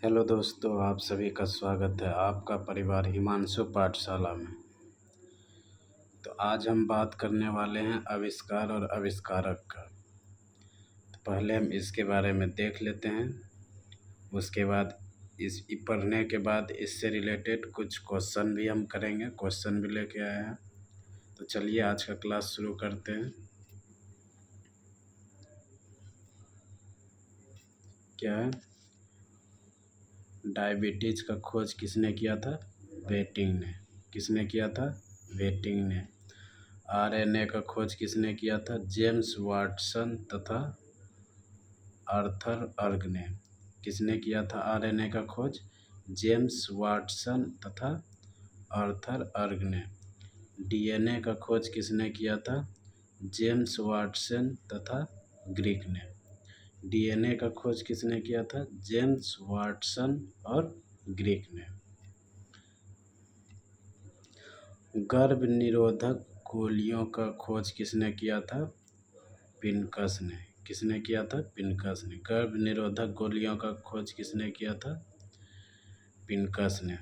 Hello दोस्तों, आप सभी का स्वागत है आपका परिवार हिमांशु पाठशाला में। तो आज हम बात करने वाले हैं आविष्कार और आविष्कारक का। तो पहले हम इसके बारे में देख लेते हैं, उसके बाद इस पढ़ने के बाद इससे रिलेटेड कुछ क्वेश्चन भी हम करेंगे। क्वेश्चन भी लेके आए हैं। तो चलिए आज का क्लास शुरू करते हैं। क्या है? डायबिटीज का खोज किसने किया था? बेटिंग ने। किसने किया था? बेटिंग ने। आरएनए का खोज किसने किया था? जेम्स वाटसन तथा आर्थर अर्ग ने। किसने किया था आरएनए का खोज? जेम्स वाटसन तथा आर्थर अर्ग ने। डीएनए का खोज किसने किया था? जेम्स वाटसन तथा ग्रीक ने। डीएनए का खोज किसने किया था? जेम्स वाटसन और ग्रीक ने। गर्भ निरोधक गोलियों का खोज किसने किया था? पिनकस ने। किसने किया था? पिनकस ने। गर्भ निरोधक गोलियों का खोज किसने किया था? पिनकस ने।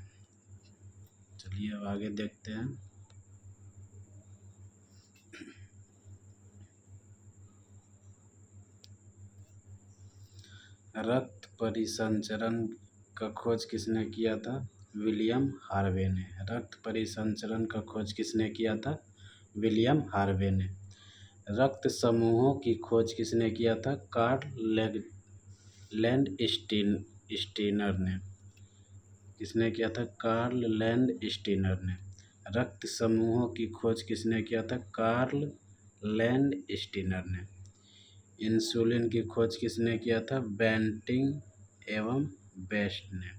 चलिए अब आगे देखते हैं। रक्त परिसंचरण का खोज किसने किया था? विलियम हार्वे ने। रक्त परिसंचरण का खोज किसने किया था? विलियम हार्वे ने। रक्त समूहों की खोज किसने किया था? कार्ल लैंडस्टीनर ने। किसने किया था? कार्ल लैंडस्टीनर ने। रक्त समूहों की खोज किसने किया था? कार्ल लैंडस्टीनर ने। इंसुलिन की खोज किसने किया था? बेंटिंग एवं बेस्ट ने।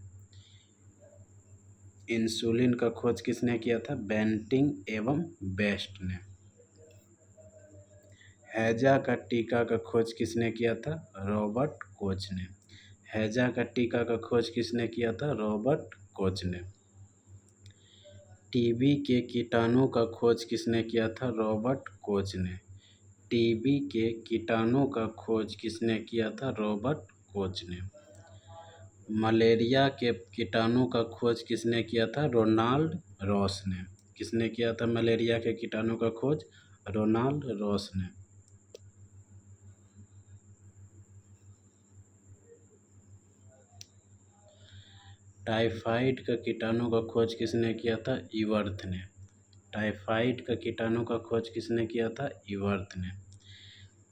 इंसुलिन का खोज किसने किया था? बेंटिंग एवं बेस्ट ने। हैजा का टीका का खोज किसने किया था? रॉबर्ट कोच ने। हैजा का टीका का खोज किसने किया था? रॉबर्ट कोच ने। टीबी के कीटाणु का खोज किसने किया था? रॉबर्ट कोच ने। टीबी के कीटाणु का खोज किसने किया था? रॉबर्ट कोच ने। मलेरिया के कीटाणु का खोज किसने किया था? रोनाल्ड रॉस ने। किसने किया था मलेरिया के कीटाणु का खोज? रोनाल्ड रॉस ने। टाइफाइड का कीटाणु का खोज किसने किया था? इवर्थ ने। टाइफाइड का कीटाणु का खोज किसने किया था? इवर्थ ने।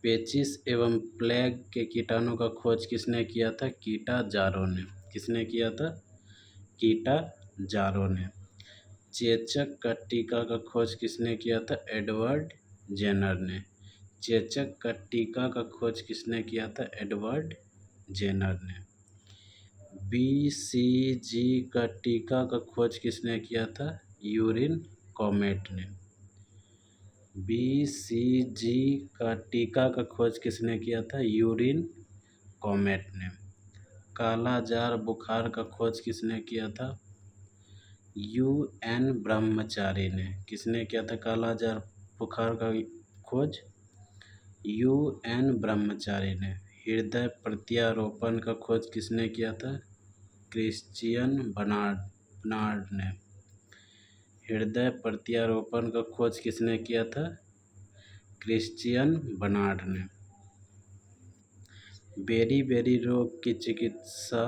पेचिस एवं प्लेग के कीटाणु का खोज किसने किया था? कीटा जारो ने। किसने किया था? कीटा जारो ने। चेचक का टीका का खोज किसने किया था? एडवर्ड जेनर ने। चेचक का टीका का खोज किसने किया था? एडवर्ड जेनर ने। बीसीजी का टीका का खोज किसने किया था? यूरिन कॉमेट ने। बीसीजी का टीका का खोज किसने किया था? यूरिन कॉमेट ने। कालाजार बुखार का खोज किसने किया था? यूएन ब्रह्मचारी ने। किसने किया था कालाजार बुखार का खोज? यूएन ब्रह्मचारी ने। हृदय प्रत्यारोपण का खोज किसने किया था? क्रिश्चियन बर्नार्ड ने। हृदय प्रत्यारोपण का खोज किसने किया था? क्रिश्चियन बर्नार्ड ने। बेरी रोग की चिकित्सा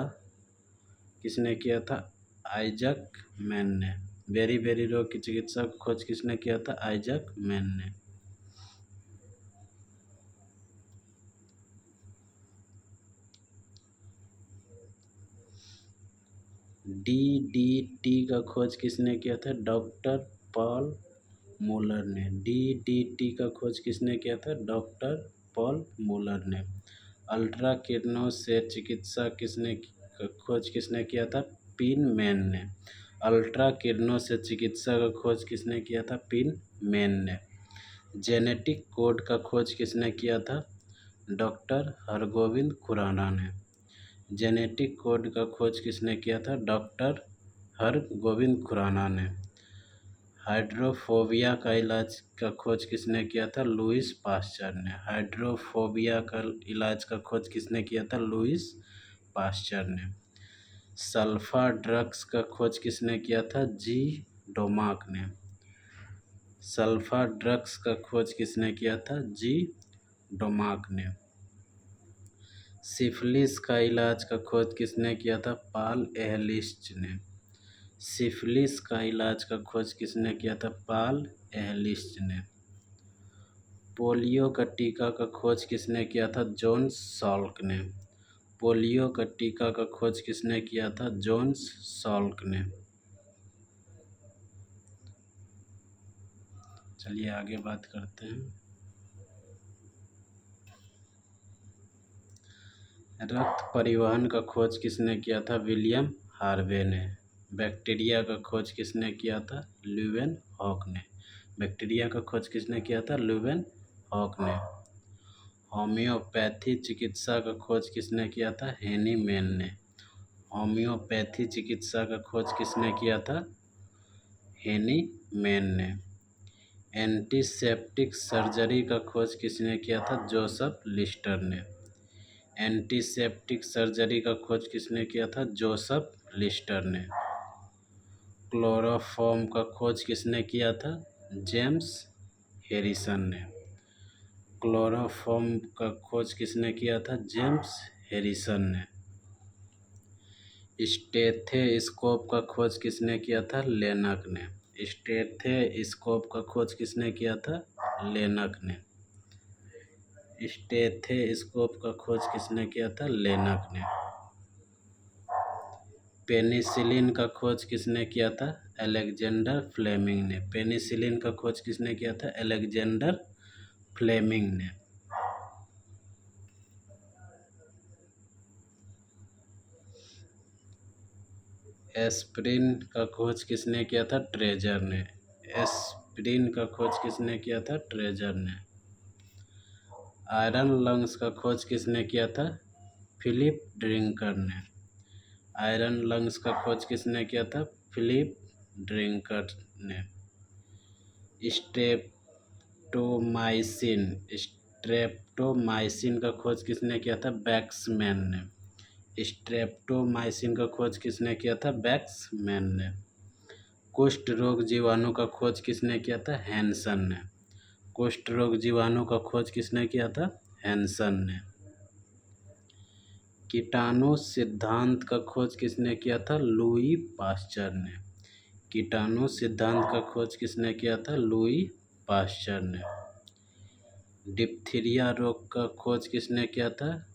किसने किया था? आइजक मैन ने। बेरी रोग की चिकित्सा का खोज किसने किया था? आइजक मैन ने। डीडीटी का खोज किसने किया था? डॉक्टर पॉल मूलर ने। डीडीटी का खोज किसने किया था? डॉक्टर पॉल मूलर ने। अल्ट्रा किरणों से चिकित्सा खोज किसने किया था? पिन मैन ने। अल्ट्रा किरणों से चिकित्सा का खोज किसने किया था? पिन मैन ने। जेनेटिक कोड का खोज किसने किया था? डॉक्टर हरगोविंद खुराना ने। जेनेटिक कोड का खोज किसने किया था? डॉक्टर हरगोविंद खुराना ने। हाइड्रोफोबिया का इलाज का खोज किसने किया था? लुईस पाश्चर ने। हाइड्रोफोबिया का इलाज का खोज किसने किया था? लुईस पाश्चर ने। सल्फा ड्रग्स का खोज किसने किया था? जी डोमाक ने। सल्फा ड्रग्स का खोज किसने किया था? जी डोमाक ने। सिफिलिस का इलाज का खोज किसने किया था? पॉल एहलिच ने। सिफिलिस का इलाज का खोज किसने किया था? पॉल एहलिच ने। पोलियो का टीका का खोज किसने किया था? जोन्स सॉल्क ने। पोलियो का टीका का खोज किसने किया था? जोन्स सॉल्क ने। चलिए आगे बात करते हैं। रक्त परिवहन का खोज किसने किया था? विलियम हार्वे ने। बैक्टीरिया का खोज किसने किया था? ल्यूवेन हॉक ने। बैक्टीरिया का खोज किसने किया था? ल्यूवेन हॉक ने। होम्योपैथी चिकित्सा का खोज किसने किया था? हेनी मैन ने। होम्योपैथी चिकित्सा का खोज किसने किया था? हेनी मैन ने। एंटीसेप्टिक सर्जरी का खोज किसने किया था? जोसेफ लिस्टर ने। एंटीसेप्टिक सर्जरी का खोज किसने किया था? जोसेफ लिस्टर ने। क्लोरोफॉर्म का खोज किसने किया था? जेम्स हैरिसन ने। क्लोरोफॉर्म का खोज किसने किया था? जेम्स हैरिसन ने। स्टेथोस्कोप का खोज किसने किया था? लेनक ने। स्टेथोस्कोप का खोज किसने किया था? लेनक ने। स्टेथोस्कोप का खोज किसने किया था? लेनक ने। पेनिसिलिन का खोज किसने किया था? अलेक्जेंडर फ्लेमिंग ने। पेनिसिलिन का खोज किसने किया था? अलेक्जेंडर फ्लेमिंग ने। एस्पिरिन का खोज किसने किया था? ट्रेजर ने। एस्पिरिन का खोज किसने किया था? ट्रेजर ने। आयरन लंग्स का खोज किसने किया था? फिलिप ड्रिंकर ने। आयरन लंग्स का खोज किसने किया था? फिलिप ड्रिंकर ने। स्ट्रेप्टोमाइसिन का खोज किसने किया था? बैक्समैन ने। स्ट्रेप्टोमाइसिन का खोज किसने किया था? बैक्समैन ने। कुष्ठ रोग जीवाणु का खोज किसने किया था? हैंसन ने। कुष्ठ रोग जीवाणु का खोज किसने किया था? हैंसन ने। कीटाणु सिद्धांत का खोज किसने किया था? लुई पास्चर ने। कीटाणु सिद्धांत का खोज किसने किया था? लुई पास्चर ने। डिप्थीरिया रोग का खोज किसने किया था?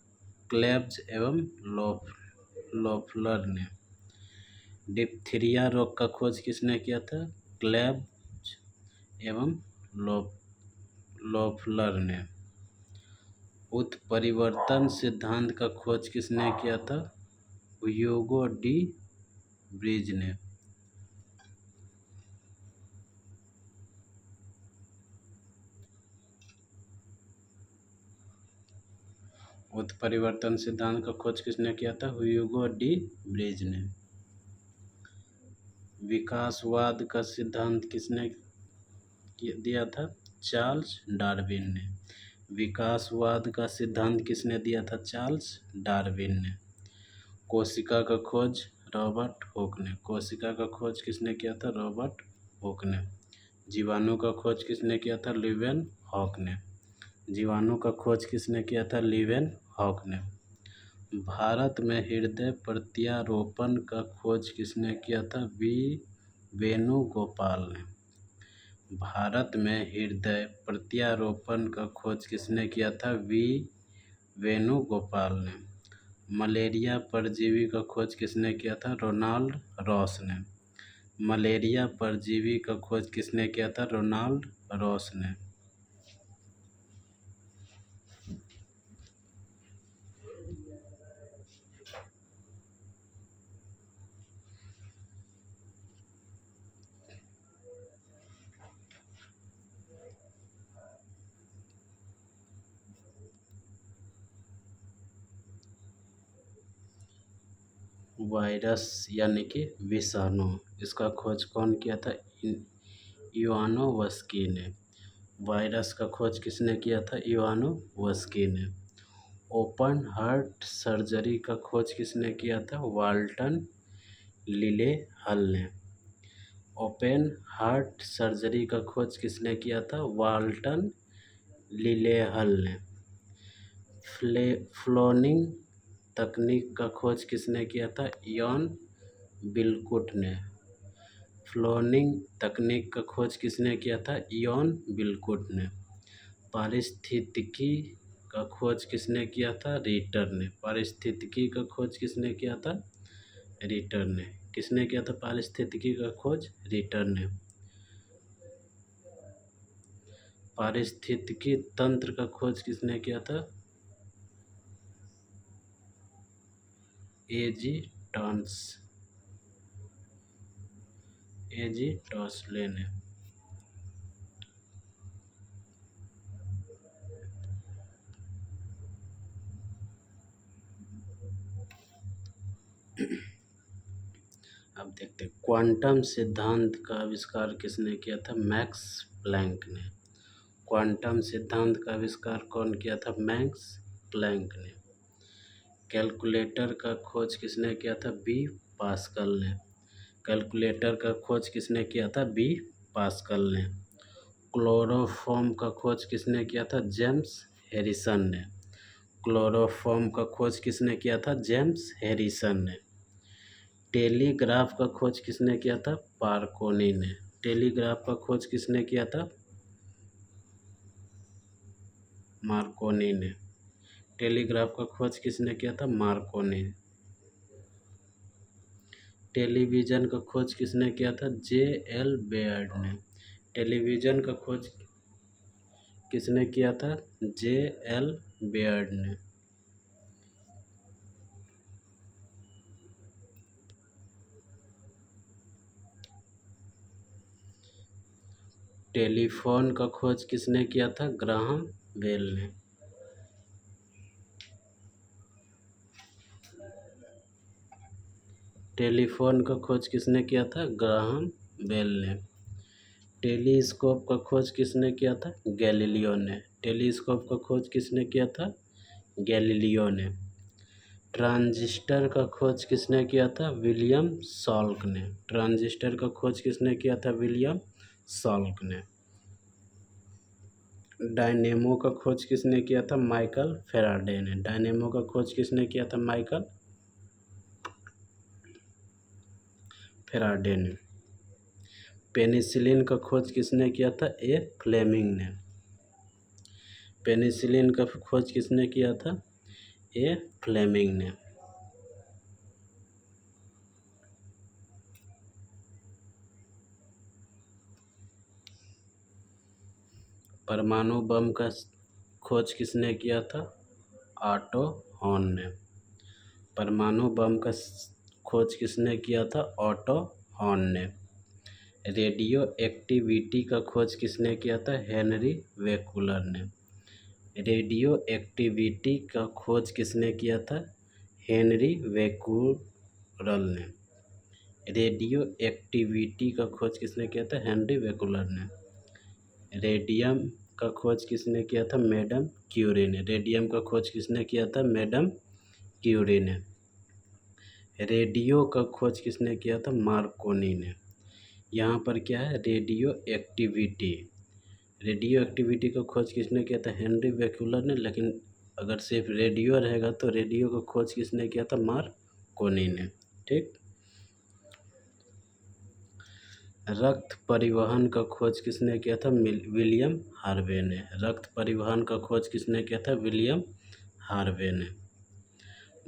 क्लेब्स एवं लोफलर ने। डिप्थीरिया रोग का खोज किसने किया था? क्लेब्स एवं लोफलर ने। उत्परिवर्तन सिद्धांत का खोज किसने किया था? ह्यूगो डी ब्रिज ने। उत्परिवर्तन सिद्धांत का खोज किसने किया था? ह्यूगो डी ब्रिज ने। विकासवाद का सिद्धांत किसने दिया था? चार्ल्स डार्विन ने। विकासवाद का सिद्धांत किसने दिया था? चार्ल्स डार्विन ने। कोशिका का खोज रॉबर्ट हुक ने। कोशिका का खोज किसने किया था? रॉबर्ट हुक ने। जीवाणु का खोज किसने किया था? ल्यूवेन हॉक ने। जीवाणु का खोज किसने किया था? ल्यूवेन हॉक ने। भारत में हृदय प्रत्यारोपण का खोज किसने किया था? वी वेणुगोपाल ने। भारत में हृदय प्रत्यारोपण का खोज किसने किया था? वी वेणुगोपाल ने। मलेरिया परजीवी का खोज किसने किया था? रोनाल्ड रॉस ने। मलेरिया परजीवी का खोज किसने किया था? रोनाल्ड रॉस ने। वायरस यानी कि विषाणु, इसका खोज कौन किया था? इवानोव्स्की ने। वायरस का खोज किसने किया था? इवानोव्स्की ने। ओपन हार्ट सर्जरी का खोज किसने किया था? वाल्टन लिले हल ने। ओपन हार्ट सर्जरी का खोज किसने किया था? वाल्टन लिले हल ने। फ्लोनिंग तकनीक का खोज किसने किया था? यॉन बिलकुट ने। फ्लोनिंग तकनीक का खोज किसने किया था? यॉन बिलकुट ने। पारिस्थितिकी का खोज किसने किया था? रिटर ने। पारिस्थितिकी का खोज किसने किया था? रिटर ने। किसने किया था पारिस्थितिकी का खोज? रिटर ने। पारिस्थितिकी तंत्र का खोज किसने किया था? एजी टॉसले ने। अब देखते हैं क्वांटम सिद्धांत का आविष्कार किसने किया था? मैक्स प्लैंक ने। क्वांटम सिद्धांत का आविष्कार कौन किया था? मैक्स प्लैंक ने। कैलकुलेटर का खोज किसने किया था? बी पास्कल ने। कैलकुलेटर का खोज किसने किया था? बी पास्कल ने। क्लोरोफॉर्म का खोज किसने किया था? जेम्स हैरिसन ने। क्लोरोफॉर्म का खोज किसने किया था? जेम्स हैरिसन ने। टेलीग्राफ का खोज किसने किया था? मार्कोनी ने। टेलीग्राफ का खोज किसने किया था? मार्कोनी ने। टेलीग्राफ का खोज किसने किया था? मार्कोनी। टेलीविज़न का खोज किसने किया था? जे.एल. बेयर्ड ने। टेलीविज़न का खोज किसने किया था? जे.एल. बेयर्ड ने। टेलीफोन का खोज किसने किया था? ग्राहम बेल ने। टेलीफोन का खोज किसने किया था? ग्राहम बेल ने। टेलीस्कोप का खोज किसने किया था? गैलीलियो ने। टेलीस्कोप का खोज किसने किया था? गैलीलियो ने। ट्रांजिस्टर का खोज किसने किया था? विलियम सॉल्क ने। ट्रांजिस्टर का खोज किसने किया था? विलियम सॉल्क ने। डायनेमो का खोज किसने किया था? माइकल फैराडे ने। डायनेमो का खोज किसने किया था? माइकल फैराडे ने। पेनिसिलिन का खोज किसने किया था? ए फ्लेमिंग ने। पेनिसिलिन का खोज किसने किया था? ए फ्लेमिंग ने। परमाणु बम का खोज किसने किया था? ऑटो हॉर्न ने। परमाणु बम का खोज किसने किया था? ऑटो हॉर्न ने। रेडियो एक्टिविटी का खोज किसने किया था? हेनरी वेकुलर ने। रेडियो एक्टिविटी का खोज किसने किया था? हेनरी वेकुलर ने। रेडियो एक्टिविटी का खोज किसने किया था? हेनरी वेकुलर ने। रेडियम का खोज किसने किया था? मैडम क्यूरी ने। रेडियम का खोज किसने किया था? मैडम क्यूरी ने। रेडियो का खोज किसने किया था? मार्कोनी ने। यहाँ पर क्या है? Radio activity. रेडियो एक्टिविटी का खोज किसने किया था? हेनरी वेकुलर ने। लेकिन अगर सिर्फ रेडियो रहेगा तो रेडियो का खोज किसने किया था? मार्कोनी ने। ठीक। रक्त परिवहन का खोज किसने किया था? विलियम हार्वे ने। रक्त परिवहन का खोज किसने किया था? विलियम हार्वे ने।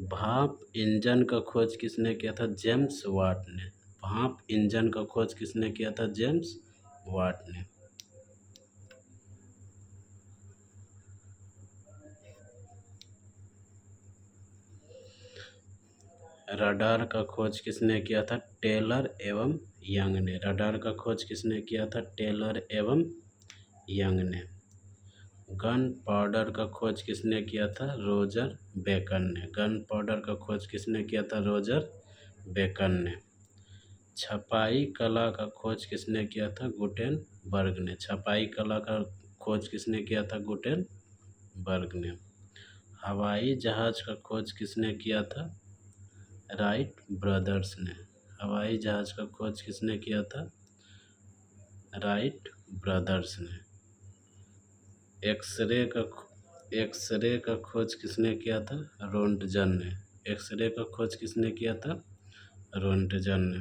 भाप इंजन का खोज किसने किया था? जेम्स वाट ने। भाप इंजन का खोज किसने किया था? जेम्स वाट ने। रडार का खोज किसने किया था? टेलर एवं यंग ने। रडार का खोज किसने किया था? टेलर एवं यंग ने। गन पाउडर का खोज किसने किया था? रोजर बेकन ने। गन पाउडर का खोज किसने किया था? रोजर बेकन ने। छपाई कला का खोज किसने किया था? गुटेनबर्ग ने। छपाई कला का खोज किसने किया था? गुटेनबर्ग ने। हवाई जहाज का खोज किसने किया था? राइट ब्रदर्स ने। हवाई जहाज का खोज किसने किया था? राइट ब्रदर्स ने। एक्सरे का खोज किसने किया था? रोंटगन ने। एक्सरे का खोज किसने किया था? रोंटगन ने।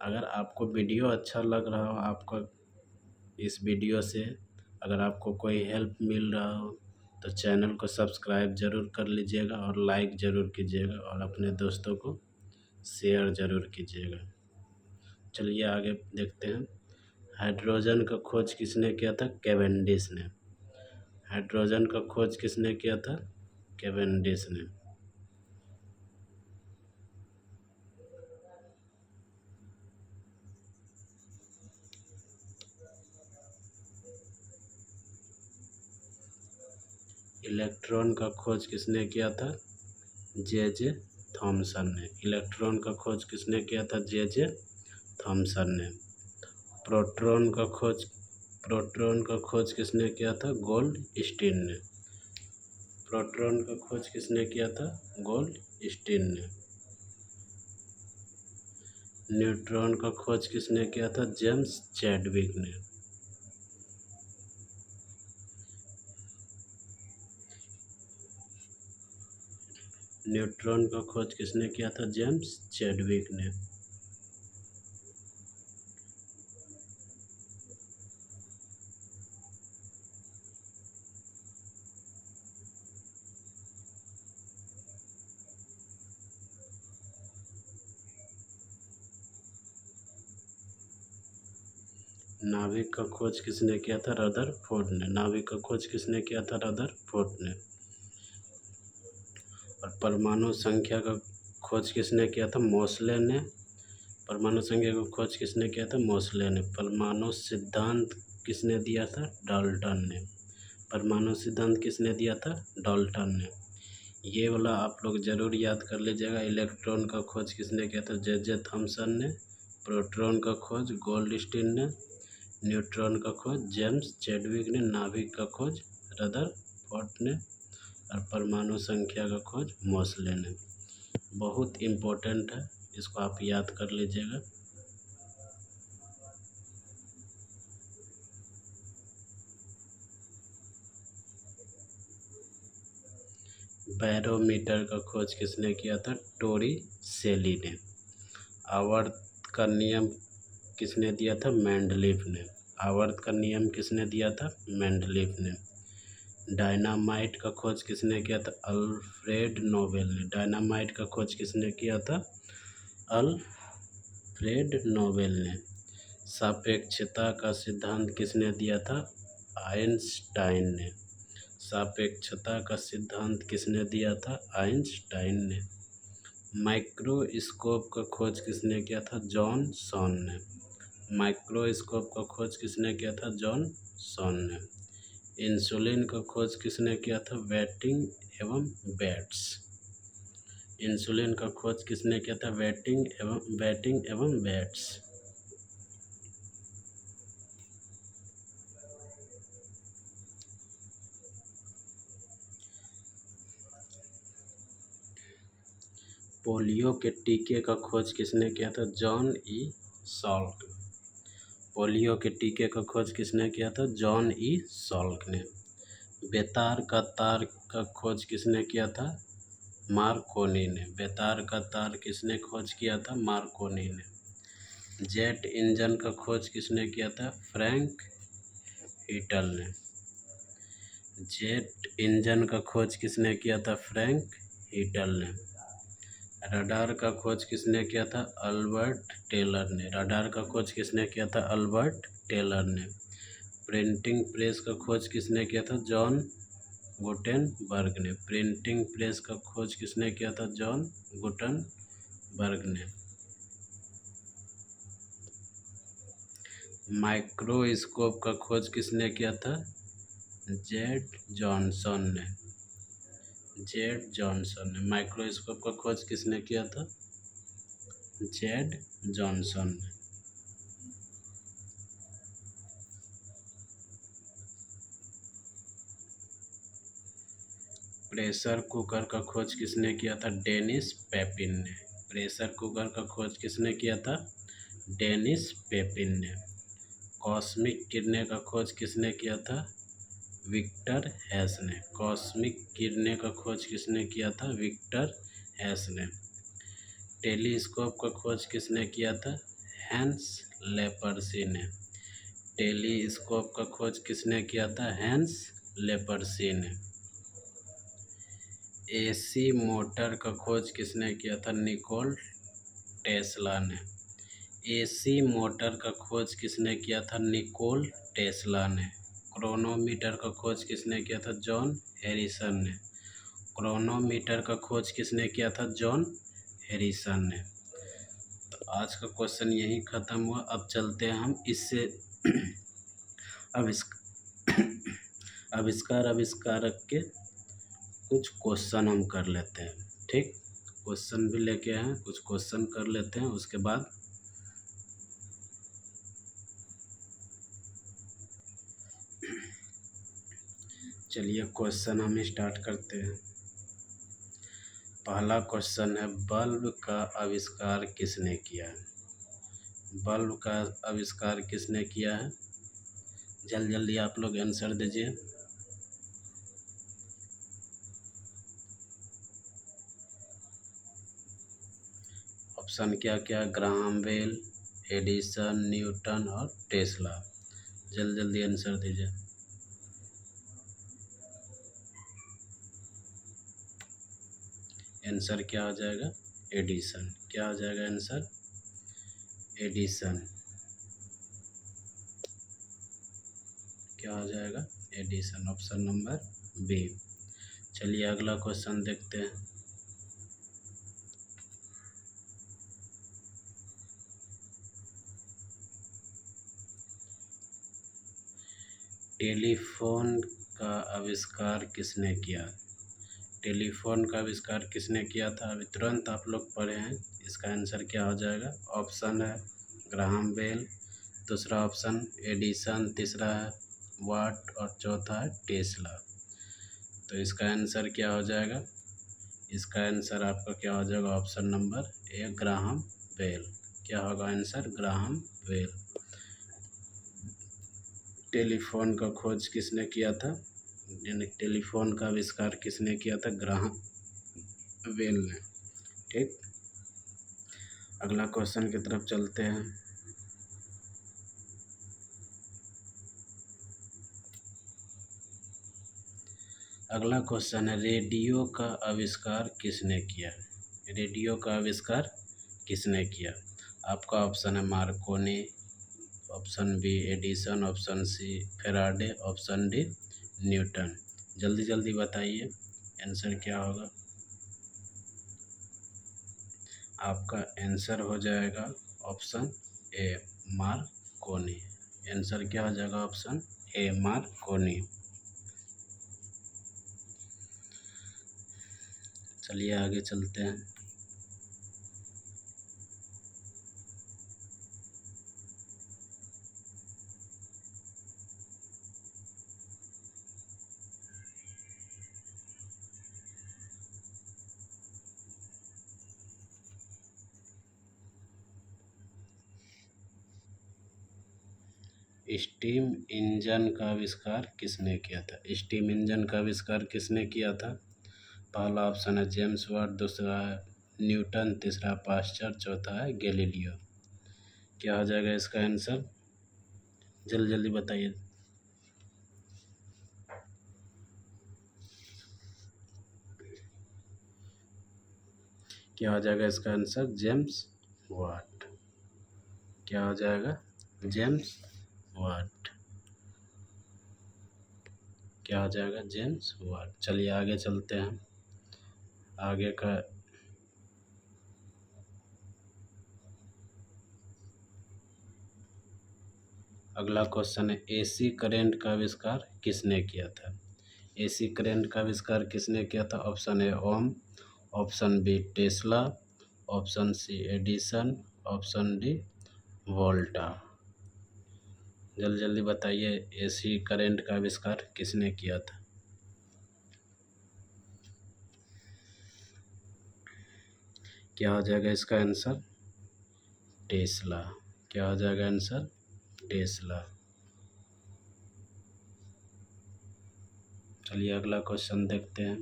अगर आपको वीडियो अच्छा लग रहा हो, आपको इस वीडियो से अगर आपको कोई हेल्प मिल रहा हो तो चैनल को सब्सक्राइब ज़रूर कर लीजिएगा और लाइक ज़रूर कीजिएगा और अपने दोस्तों को शेयर ज़रूर कीजिएगा। चलिए आगे देखते हैं। हाइड्रोजन का खोज किसने किया था? कैवेंडिश ने। हाइड्रोजन का खोज किसने किया था? कैवेंडिश ने। इलेक्ट्रॉन का खोज किसने किया था? जे थॉमसन ने। इलेक्ट्रॉन का खोज किसने किया था? जे थॉमसन ने। प्रोटॉन का खोज किसने किया था? गोल्ड स्टीन ने। प्रोटॉन का खोज किसने किया था? गोल्ड स्टीन ने। न्यूट्रॉन का खोज किसने किया था? जेम्स चैडविक ने। न्यूट्रॉन का खोज किसने किया था? जेम्स चैडविक ने। नाभिक का खोज किसने किया था? रदरफोर्ड ने। नाभिक का खोज किसने किया था? रदरफोर्ड ने। और परमाणु संख्या का खोज किसने किया था? मोसले ने। परमाणु संख्या का खोज किसने किया था? मोसले ने। परमाणु सिद्धांत किसने दिया था? डाल्टन ने। परमाणु सिद्धांत किसने दिया था? डाल्टन ने। ये वाला आप लोग ज़रूर याद कर लीजिएगा। इलेक्ट्रॉन का खोज किसने किया था? जे थॉमसन ने। प्रोटॉन का खोज गोल्डस्टीन ने। न्यूट्रॉन का खोज जेम्स चैडविक ने। नाभिक का खोज रदरफोर्ड ने। और परमाणु संख्या का खोज मोसले ने। बहुत इम्पोर्टेंट है, इसको आप याद कर लीजिएगा। बैरोमीटर का खोज किसने किया था? टोरिसेली ने। आवर्त का नियम किसने दिया था? मेंडलीफ ने। आवर्त का नियम किसने दिया था? मेंडलीफ ने। डायनामाइट का खोज किसने किया था? अल्फ्रेड नोबेल ने। डायनामाइट का खोज किसने किया था? अल्फ्रेड नोबेल ने। सापेक्षता का सिद्धांत किसने दिया था? आइंस्टाइन ने। सापेक्षता का सिद्धांत किसने दिया था? आइंस्टाइन ने। माइक्रोस्कोप का खोज किसने किया था? जॉनसन ने। माइक्रोस्कोप का खोज किसने किया था? जॉनसन ने। इंसुलिन का खोज किसने किया था? वेटिंग एवं बेट्स। इंसुलिन का खोज किसने किया था? वेटिंग एवं बेट्स। पोलियो के टीके का खोज किसने किया था? John E Salk. पोलियो के टीके का खोज किसने किया था? जॉन ई सॉल्क ने। बेतार का तार का खोज किसने किया था? मार्कोनी ने। बेतार का तार किसने खोज किया था? मार्कोनी ने। जेट इंजन का खोज किसने किया था? फ्रैंक हीटल ने। जेट इंजन का खोज किसने किया था? फ्रैंक हीटल ने। रडार का खोज किसने किया था? अल्बर्ट टेलर ने। रडार का खोज किसने किया था? अल्बर्ट टेलर ने। प्रिंटिंग प्रेस का खोज किसने किया था? जॉन गुटेनबर्ग ने। प्रिंटिंग प्रेस का खोज किसने किया था? जॉन गुटेनबर्ग ने। माइक्रोस्कोप का खोज किसने किया था? जेड जॉनसन ने। जेड जॉनसन ने। माइक्रोस्कोप का खोज किसने किया था? जेड जॉनसन ने। प्रेशर कुकर का खोज किसने किया था? डेनिस पेपिन ने। प्रेशर कुकर का खोज किसने किया था? डेनिस पेपिन ने। कॉस्मिक किरणें का खोज किसने किया था? विक्टर हैस ने। कॉस्मिक किरणें का खोज किसने किया था? विक्टर हैस ने। टेलीस्कोप का खोज किसने किया था? हैंस लेपर्सी ने। टेलीस्कोप का खोज किसने किया था? हैंस लेपर्सी ने। एसी मोटर का खोज किसने किया था? निकोल टेस्ला ने। एसी मोटर का खोज किसने किया था? निकोल टेस्ला ने। क्रोनोमीटर का खोज किसने किया था? जॉन हैरिसन ने। क्रोनोमीटर का खोज किसने किया था? जॉन हैरिसन ने। तो आज का क्वेश्चन यही ख़त्म हुआ। अब चलते हैं हम इससे आविष्कारक के कुछ क्वेश्चन हम कर लेते हैं। ठीक, क्वेश्चन भी लेके आए हैं, कुछ क्वेश्चन कर लेते हैं उसके बाद चलिए क्वेश्चन हम स्टार्ट करते हैं। पहला क्वेश्चन है, बल्ब का आविष्कार किसने किया है? बल्ब का आविष्कार किसने किया है? जल्दी जल्दी आप लोग आंसर दीजिए। ऑप्शन क्या क्या? ग्राहम बेल, एडिसन, न्यूटन और टेस्ला। जल्दी जल्दी आंसर दीजिए। आंसर क्या हो जाएगा? एडिसन। क्या हो जाएगा आंसर? एडिसन। क्या हो जाएगा? एडिसन। Option number B. चलिए अगला क्वेश्चन देखते हैं। टेलीफोन का आविष्कार किसने किया? टेलीफोन का आविष्कार किसने किया था? अभी तुरंत आप लोग पढ़े हैं। इसका आंसर क्या हो जाएगा? ऑप्शन है ग्राहम बेल, दूसरा ऑप्शन एडिसन, तीसरा है वाट और चौथा है टेस्ला। तो इसका आंसर क्या हो जाएगा? इसका आंसर आपका क्या हो जाएगा? Option number A Graham Bell. क्या होगा आंसर? Graham bell. टेलीफोन का खोज किसने किया था? यानी टेलीफोन का आविष्कार किसने किया था? ग्राहम बेल ने। ठीक, अगला क्वेश्चन की तरफ चलते हैं। अगला क्वेश्चन है, रेडियो का आविष्कार किसने किया? रेडियो का आविष्कार किसने किया? आपका ऑप्शन है Marconi, option B Edison, option C Faraday, option D Newton. जल्दी जल्दी बताइए आंसर क्या होगा? आपका आंसर हो जाएगा ऑप्शन ए मार्कोनी। आंसर क्या हो जाएगा? ऑप्शन ए मार्कोनी। चलिए आगे चलते हैं। स्टीम इंजन का आविष्कार किसने किया था? स्टीम इंजन का आविष्कार किसने किया था? पहला ऑप्शन है जेम्स वाट, दूसरा है न्यूटन, तीसरा पास्चर, चौथा है गैलीलियो। क्या हो जाएगा इसका आंसर? जल्दी जल्दी बताइए। क्या हो जाएगा इसका आंसर? James Watt. क्या हो जाएगा? James Watt. क्या हो जाएगा? James Watt. चलिए आगे चलते हैं। आगे का अगला क्वेश्चन है, एसी करंट का आविष्कार किसने किया था? एसी करंट का आविष्कार किसने किया था? Option A Ohm, option B Tesla, option C Edison, option D Volta. जल्दी जल्दी बताइए एसी करंट का आविष्कार किसने किया था? क्या हो जाएगा इसका आंसर? टेस्ला। क्या हो जाएगा आंसर? टेस्ला। चलिए अगला क्वेश्चन देखते हैं।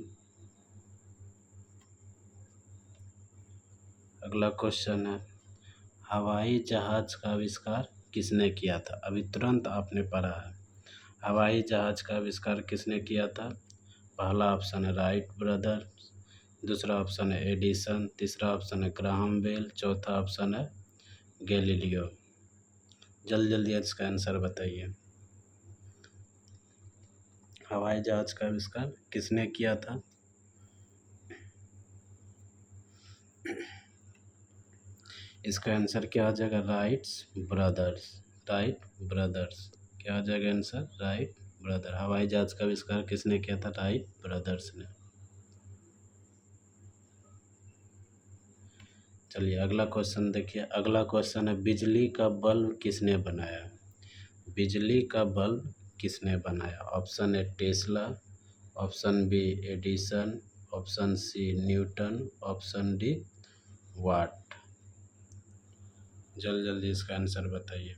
अगला क्वेश्चन है, हवाई जहाज का आविष्कार किसने किया था? अभी तुरंत आपने पढ़ा है। हवाई जहाज का आविष्कार किसने किया था? पहला ऑप्शन है राइट ब्रदर, दूसरा ऑप्शन है एडिसन, तीसरा ऑप्शन है ग्राहम बेल, चौथा ऑप्शन है गैलीलियो। जल्दी जल्दी इसका आंसर बताइए। हवाई जहाज का आविष्कार किसने किया था? इसका आंसर क्या हो जाएगा? Rights brothers. Wright brothers. क्या हो जाएगा आंसर? Right brother. हवाई जहाज का आविष्कार किसने किया था? राइट ब्रदर्स ने। चलिए अगला क्वेश्चन देखिए। अगला क्वेश्चन है, बिजली का बल्ब किसने बनाया? बिजली का बल्ब किसने बनाया? Option A Tesla, option B Edison, option C Newton, option D Watt. जल्दी जल्दी इसका आंसर बताइए।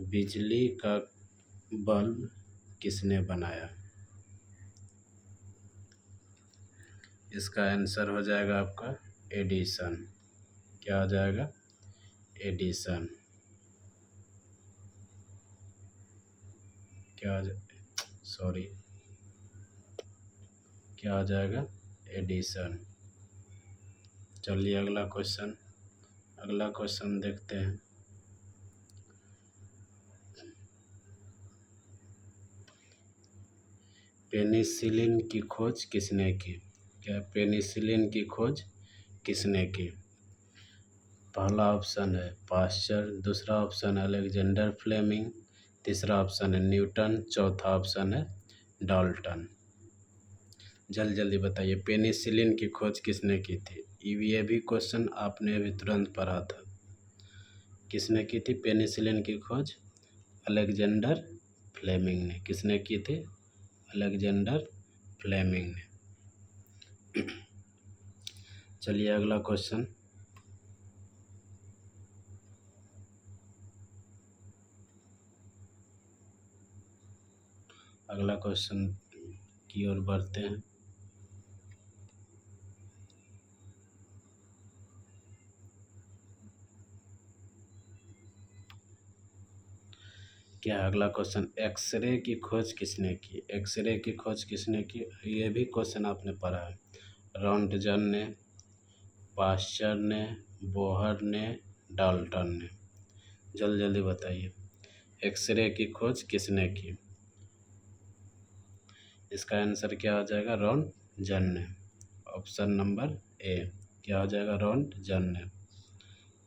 बिजली का बल्ब किसने बनाया? इसका आंसर हो जाएगा आपका एडिसन। क्या हो जाएगा? एडिसन। क्या सॉरी, क्या हो जाएगा? एडिसन। चलिए अगला क्वेश्चन। अगला क्वेश्चन देखते हैं। पेनिसिलिन की खोज किसने की? क्या पेनिसिलिन की खोज किसने की? पहला ऑप्शन है पास्चर, दूसरा ऑप्शन है अलेक्जेंडर फ्लेमिंग, तीसरा ऑप्शन है न्यूटन, चौथा ऑप्शन है डाल्टन। जल्दी जल्दी बताइए, पेनिसिलिन की खोज किसने की थी? ये भी क्वेश्चन आपने अभी तुरंत पढ़ा था। किसने की थी पेनिसिलिन की खोज? अलेक्जेंडर फ्लेमिंग ने। किसने की थी? अलेक्जेंडर फ्लेमिंग ने। चलिए अगला क्वेश्चन। अगला क्वेश्चन की ओर बढ़ते हैं। क्या अगला क्वेश्चन, एक्सरे की खोज किसने की? एक्सरे की खोज किसने की? ये भी क्वेश्चन आपने पढ़ा है। रॉन्टजन ने, पास्चर ने, बोहर ने, डाल्टन ने। जल्दी जल्दी बताइए, एक्सरे की खोज किसने की? इसका आंसर क्या हो जाएगा? रॉन्टजन ने। ऑप्शन नंबर ए। क्या हो जाएगा? रॉन्टजन ने।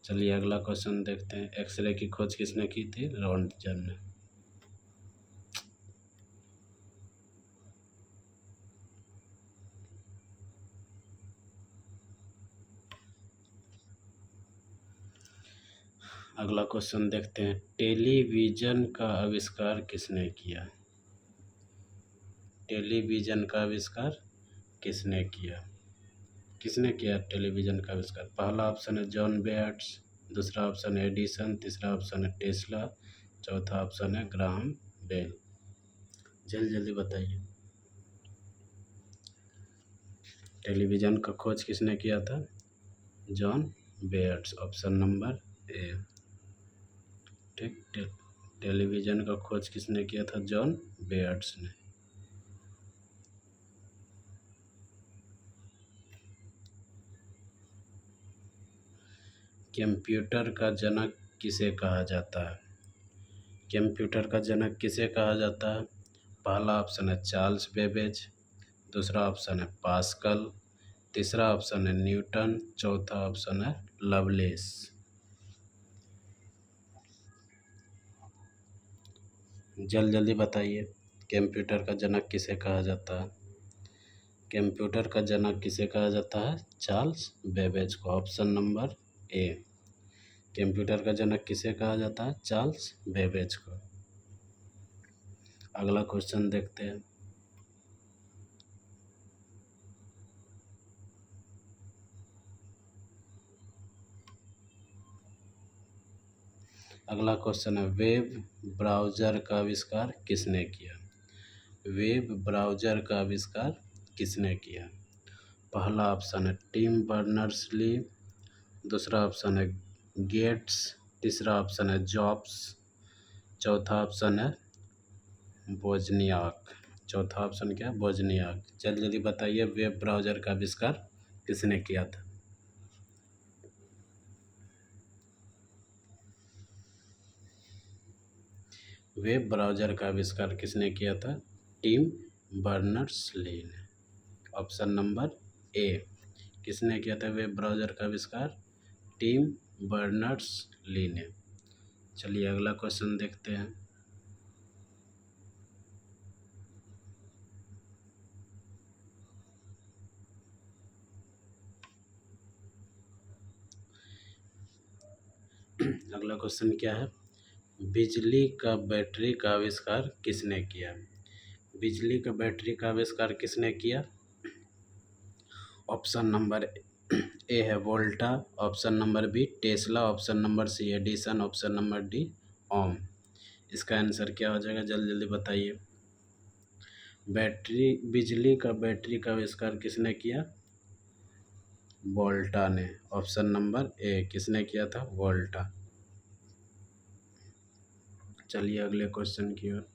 चलिए अगला क्वेश्चन देखते हैं। एक्सरे की खोज किसने की थी? रॉन्टजन ने। अगला क्वेश्चन देखते हैं। टेलीविज़न का आविष्कार किसने किया? टेलीविज़न का आविष्कार किसने किया? किसने किया टेलीविज़न का आविष्कार? पहला ऑप्शन है जॉन बेट्स, दूसरा ऑप्शन है एडिसन, तीसरा ऑप्शन है टेस्ला, चौथा ऑप्शन है ग्राहम बेल। जल्दी जल्दी बताइए, टेलीविज़न का खोज किसने किया था? John Bates. Option number A. ठीक। टेलीविज़न का खोज किसने किया था? जॉन बेट्स ने। कंप्यूटर का जनक किसे कहा जाता है? कंप्यूटर का जनक किसे कहा जाता है? पहला ऑप्शन है चार्ल्स बेबेज, दूसरा ऑप्शन है पास्कल, तीसरा ऑप्शन है न्यूटन, चौथा ऑप्शन है लवलेस। जल्दी जल्दी बताइए, कंप्यूटर का जनक किसे कहा जाता है? कंप्यूटर का जनक किसे कहा जाता है? चार्ल्स बेबेज को। ऑप्शन नंबर ए। कंप्यूटर का जनक किसे कहा जाता है? चार्ल्स बेबेज को। अगला क्वेश्चन देखते हैं। अगला क्वेश्चन है, वेब ब्राउज़र का आविष्कार किसने किया? वेब ब्राउज़र का आविष्कार किसने किया? पहला ऑप्शन है टिम बर्नर्स-ली, दूसरा ऑप्शन है गेट्स, तीसरा ऑप्शन है जॉब्स, चौथा ऑप्शन है वोजनियाक। चौथा ऑप्शन क्या है? वोजनियाक। जल्दी जल्दी बताइए, वेब ब्राउज़र का आविष्कार किसने किया था? वेब ब्राउज़र का आविष्कार किसने किया था? टिम बर्नर्स-ली ने। ऑप्शन नंबर ए। किसने किया था वेब ब्राउज़र का आविष्कार? टिम बर्नर्स-ली ने। चलिए अगला क्वेश्चन देखते हैं। अगला क्वेश्चन क्या है? बिजली का बैटरी का आविष्कार किसने किया? बिजली का बैटरी का आविष्कार किसने किया? ऑप्शन नंबर ए है Volta, option number B Tesla, option number C Edison, option number D Ohm. इसका आंसर क्या हो जाएगा? जल्दी जल्दी बताइए। बिजली का बैटरी का आविष्कार किसने किया? वोल्टा ने। ऑप्शन नंबर ए। किसने किया था? वोल्टा। चलिए अगले क्वेश्चन की ओर।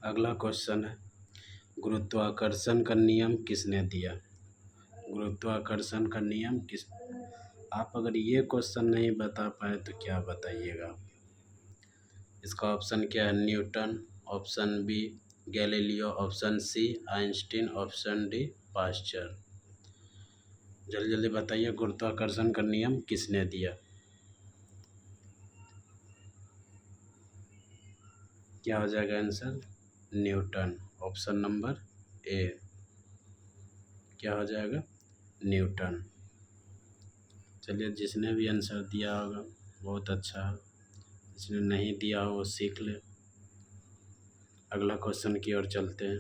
अगला क्वेश्चन है, गुरुत्वाकर्षण का नियम किसने दिया? गुरुत्वाकर्षण का नियम किस आप अगर ये क्वेश्चन नहीं बता पाए तो क्या बताइएगा? इसका ऑप्शन क्या है? Newton, option B Galileo, option C Einstein, option D Pasteur. जल्दी जल्दी बताइए, गुरुत्वाकर्षण का नियम किसने दिया? क्या हो जाएगा आंसर? न्यूटन। ऑप्शन नंबर ए। क्या हो जाएगा? न्यूटन। चलिए, जिसने भी आंसर दिया होगा बहुत अच्छा है, जिसने नहीं दिया हो वो सीख ले। अगला क्वेश्चन की ओर चलते हैं।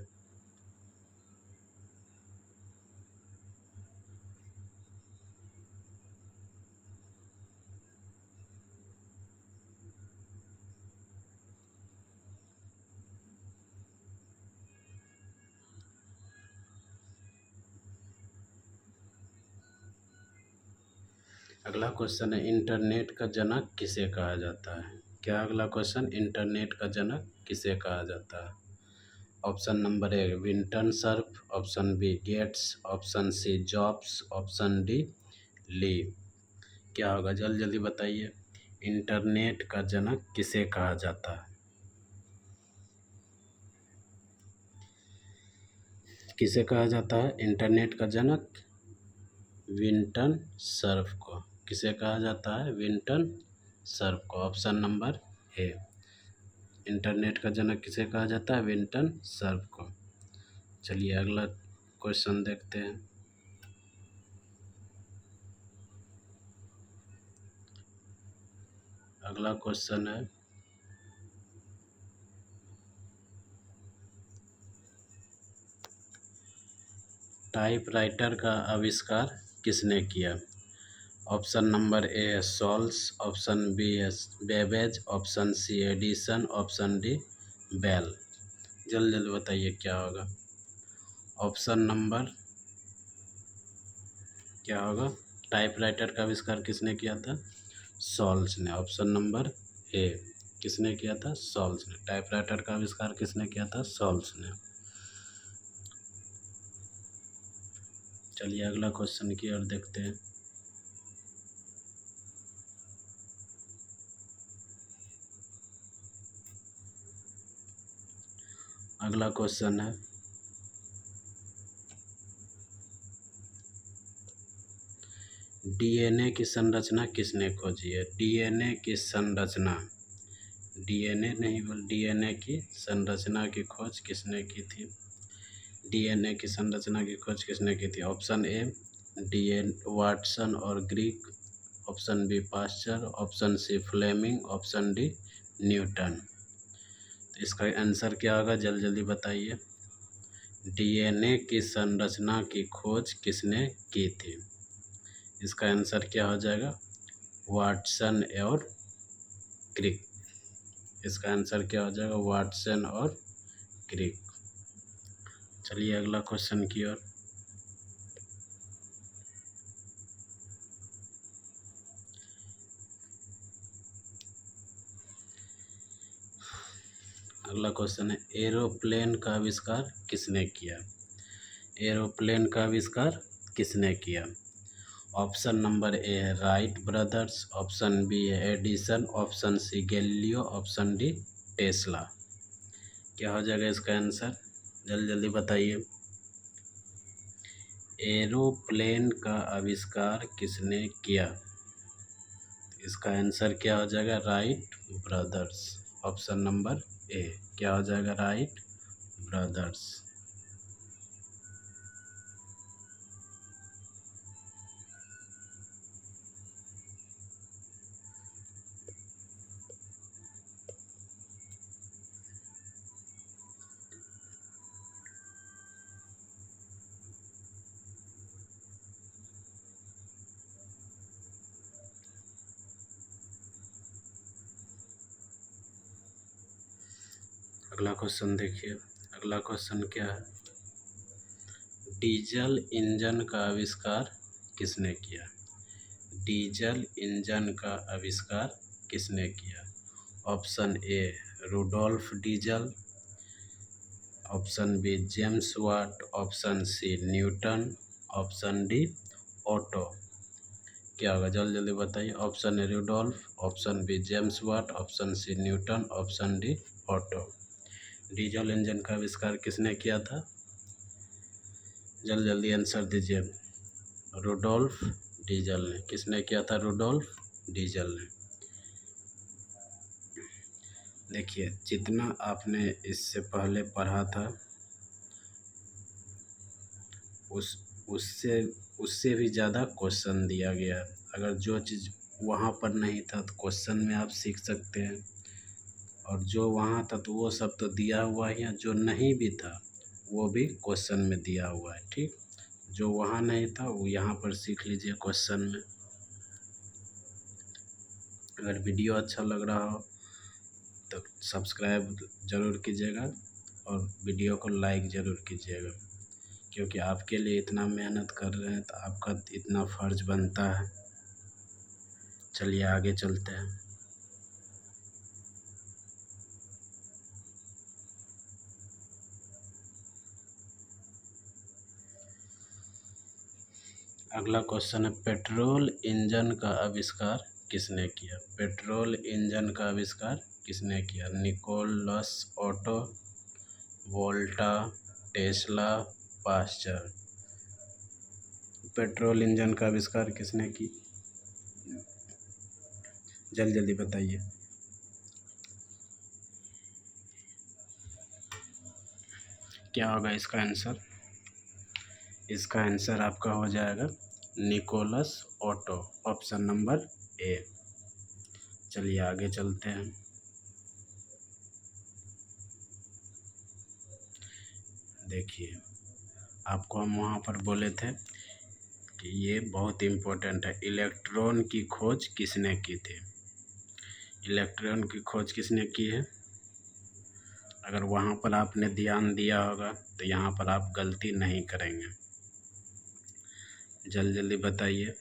अगला क्वेश्चन है, इंटरनेट का जनक किसे कहा जाता है? क्या अगला क्वेश्चन? इंटरनेट का जनक किसे कहा जाता है? Option number A Vinton Cerf, option B Gates, option C Jobs, option D Lee. क्या होगा? जल्दी जल्दी बताइए, इंटरनेट का जनक किसे कहा जाता है? किसे कहा जाता है इंटरनेट का जनक? विंटन सर्फ को। किसे कहा जाता है? विंटन सर्फ को। ऑप्शन नंबर ए। इंटरनेट का जनक किसे कहा जाता है? विंटन सर्फ को। चलिए अगला क्वेश्चन देखते हैं। अगला क्वेश्चन है, टाइपराइटर का आविष्कार किसने किया? ऑप्शन नंबर ए है सॉल्स, ऑप्शन बी है Babbage, option C Edison, option D Bell. जल्दी जल्दी बताइए क्या होगा? ऑप्शन नंबर क्या होगा? टाइपराइटर का आविष्कार किसने किया था? सॉल्स ने। ऑप्शन नंबर ए। किसने किया था? सॉल्स ने। टाइपराइटर का आविष्कार किसने किया था? सॉल्स ने। चलिए अगला क्वेश्चन की ओर देखते हैं। अगला क्वेश्चन है, डीएनए की संरचना किसने खोजी है? डीएनए की संरचना, डीएनए नहीं बोल, डीएनए की संरचना की खोज किसने की थी? डीएनए की संरचना की खोज किसने की थी? ऑप्शन ए डीएन वाटसन और ग्रीक, option B Pasteur, option C Fleming, option D Newton. तो इसका आंसर क्या होगा, जल्दी जल्दी बताइए। डीएनए की संरचना की खोज किसने की थी? इसका आंसर क्या हो जाएगा, वाटसन और क्रिक। इसका आंसर क्या हो जाएगा, वाटसन और क्रिक। चलिए अगला क्वेश्चन की ओर। अगला क्वेश्चन है, एरोप्लेन का आविष्कार किसने किया? एरोप्लेन का आविष्कार किसने किया? ऑप्शन नंबर ए है राइट ब्रदर्स, ऑप्शन बी है Edison, option C Galileo, option D Tesla. क्या हो जाएगा इसका आंसर, जल्दी जल्दी बताइए। एरोप्लेन का आविष्कार किसने किया? इसका आंसर क्या हो जाएगा, राइट ब्रदर्स, ऑप्शन नंबर ए। क्या हो जाएगा, राइट ब्रदर्स। अगला क्वेश्चन देखिए। अगला क्वेश्चन क्या है, डीजल इंजन का आविष्कार किसने किया? डीजल इंजन का आविष्कार किसने किया? Option A Rudolf Diesel, option B James Watt, option C Newton, option D Otto. क्या होगा, जल्दी जल्दी बताइए। Option A Rudolf, option B James Watt, option C Newton, option D Otto. Diesel engine का आविष्कार किसने किया था, जल्दी जल्दी आंसर दीजिए। रुडोल्फ डीजल ने। किसने किया था, रुडोल्फ डीजल ने। देखिए जितना आपने इससे पहले पढ़ा था उससे उससे भी ज़्यादा क्वेश्चन दिया गया है। अगर जो चीज़ वहाँ पर नहीं था तो क्वेश्चन में आप सीख सकते हैं, और जो वहाँ था तो वो सब तो दिया हुआ ही है, जो नहीं भी था वो भी क्वेश्चन में दिया हुआ है। ठीक, जो वहाँ नहीं था वो यहाँ पर सीख लीजिए क्वेश्चन में। अगर वीडियो अच्छा लग रहा हो तो सब्सक्राइब ज़रूर कीजिएगा और वीडियो को लाइक ज़रूर कीजिएगा, क्योंकि आपके लिए इतना मेहनत कर रहे हैं तो आपका इतना फ़र्ज बनता है। चलिए आगे चलते हैं। अगला क्वेश्चन है, पेट्रोल इंजन का आविष्कार किसने किया? पेट्रोल इंजन का आविष्कार किसने किया? Nicolaus Otto, Volta, Tesla, Pasteur. Petrol engine का आविष्कार किसने की, जल्दी जल्दी बताइए। क्या होगा इसका आंसर? इसका आंसर आपका हो जाएगा Nicholas Otto, option number A. चलिए आगे चलते हैं। देखिए आपको हम वहाँ पर बोले थे कि ये बहुत इम्पोर्टेंट है, इलेक्ट्रॉन की खोज किसने की थी? इलेक्ट्रॉन की खोज किसने की है? अगर वहाँ पर आपने ध्यान दिया होगा तो यहाँ पर आप गलती नहीं करेंगे। जल्दी जल्दी बताइए।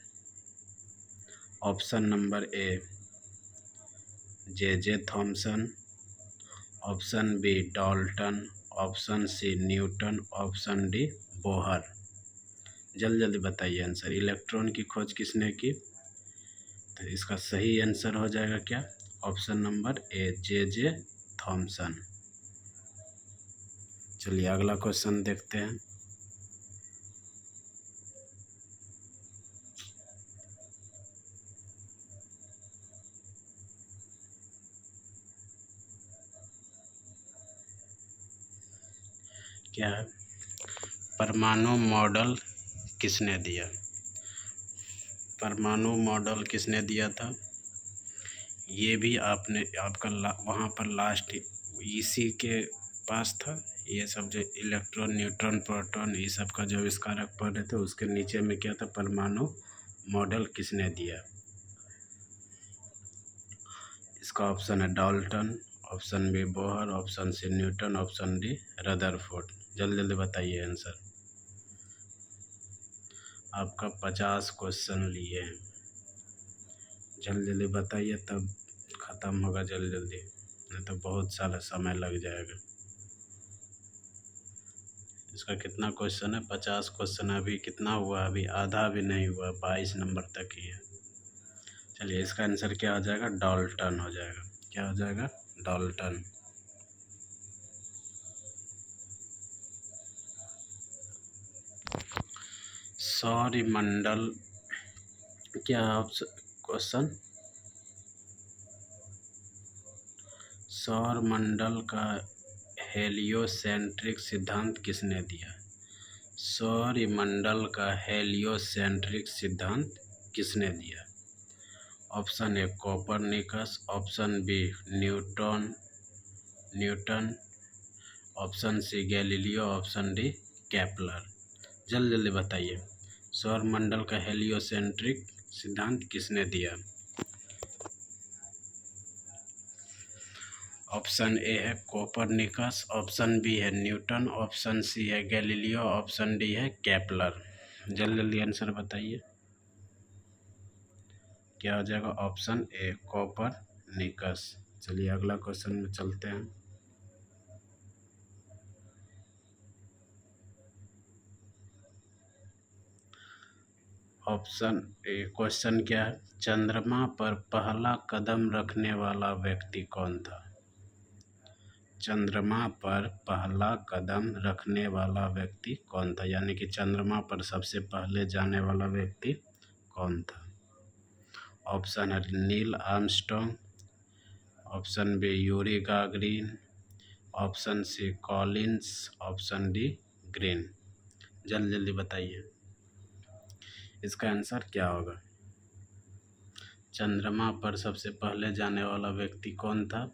Option number A J Thomson, option B Dalton, option C Newton, option D Bohr. जल्दी जल्दी बताइए आंसर। इलेक्ट्रॉन की खोज किसने की? तो इसका सही आंसर हो जाएगा क्या, option number A J Thompson. चलिए अगला क्वेश्चन देखते हैं। क्या है, परमाणु मॉडल किसने दिया? परमाणु मॉडल किसने दिया था? ये भी आपने आपका वहाँ पर लास्ट इसी के पास था। ये सब जो इलेक्ट्रॉन, न्यूट्रॉन, प्रोटॉन, ये सब का जो आविष्कारक पढ़ रहे थे, उसके नीचे में क्या था, परमाणु मॉडल किसने दिया। इसका ऑप्शन है Dalton, option B Bohr, option C Newton, option D Rutherford. जल्दी जल्दी बताइए आंसर। आपका 50 क्वेश्चन लिए हैं, जल्दी जल्दी बताइए तब ख़त्म होगा जल्दी जल्दी, नहीं तो बहुत सारा समय लग जाएगा। इसका कितना क्वेश्चन है, 50 क्वेश्चन। अभी कितना हुआ, अभी आधा भी नहीं हुआ, 22 नंबर तक ही है। चलिए इसका आंसर क्या हो जाएगा, डाल्टन हो जाएगा। क्या हो जाएगा, डाल्टन। सौरमंडल, क्या क्वेश्चन, सौरमंडल का हेलियोसेंट्रिक सिद्धांत किसने दिया। सौरमंडल का हेलियोसेंट्रिक सिद्धांत किसने दिया। Option A Copernicus, option B Newton, option C Galileo, option D Kepler. जल्दी जल्दी बताइए, सौरमंडल का हेलियोसेंट्रिक सिद्धांत किसने दिया। ऑप्शन ए है कोपरनिकस, ऑप्शन बी है न्यूटन, ऑप्शन सी है गैलीलियो, ऑप्शन डी है केपलर। जल्दी जल्दी आंसर बताइए। क्या हो जाएगा, ऑप्शन ए कोपरनिकस। चलिए अगला क्वेश्चन में चलते हैं। ऑप्शन ए क्वेश्चन क्या है, चंद्रमा पर पहला कदम रखने वाला व्यक्ति कौन था। चंद्रमा पर पहला कदम रखने वाला व्यक्ति कौन था, यानी कि चंद्रमा पर सबसे पहले जाने वाला व्यक्ति कौन था। ऑप्शन है Neil Armstrong, option B Yuri Gagarin, option C Collins, option D Green. जल्दी जल्दी बताइए, इसका आंसर क्या होगा। चंद्रमा पर सबसे पहले जाने वाला व्यक्ति कौन था,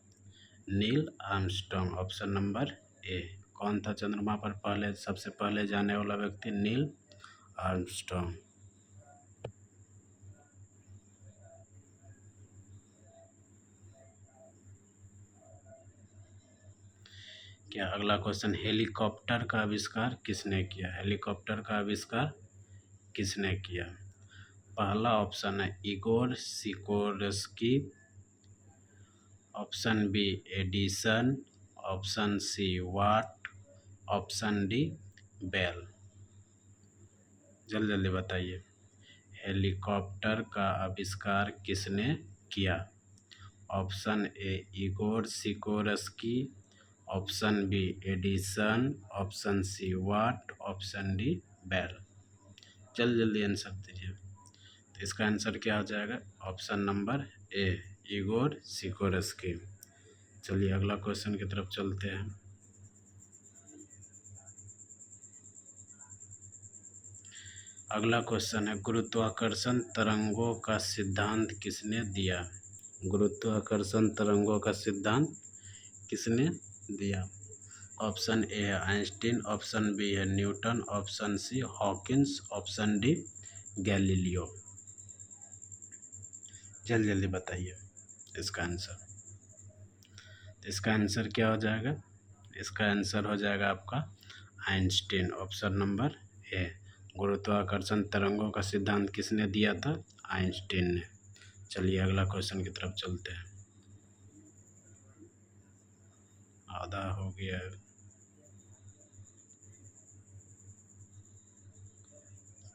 नील आर्मस्ट्रॉन्ग। ऑप्शन नंबर ए। कौन था चंद्रमा पर सबसे पहले जाने वाला व्यक्ति, नील आर्मस्ट्रॉन्ग। क्या अगला क्वेश्चन, हेलीकॉप्टर का आविष्कार किसने किया। हेलीकॉप्टर का आविष्कार किसने किया। पहला ऑप्शन है Igor Sikorsky, option B Edison, option C Watt, option D Bell. जल्दी जल्दी बताइए, हेलीकॉप्टर का आविष्कार किसने किया। Option A Igor Sikorsky, option B Edison, option C Watt, option D Bell. जल्दी जल्दी आंसर दीजिए। तो इसका आंसर क्या हो जाएगा, option number A Igor Sikorsky. चलिए अगला क्वेश्चन की तरफ चलते हैं। अगला क्वेश्चन है, गुरुत्वाकर्षण तरंगों का सिद्धांत किसने दिया। गुरुत्वाकर्षण तरंगों का सिद्धांत किसने दिया। ऑप्शन ए है आइंस्टीन, ऑप्शन बी है Newton, option C Hawkins, option D Galileo. जल्दी जल्दी बताइए इसका आंसर। इसका आंसर क्या हो जाएगा, इसका आंसर हो जाएगा आपका आइंस्टीन। ऑप्शन नंबर ए। गुरुत्वाकर्षण तरंगों का सिद्धांत किसने दिया था, आइंस्टीन ने। चलिए अगला क्वेश्चन की तरफ चलते हैं। आधा हो गया है।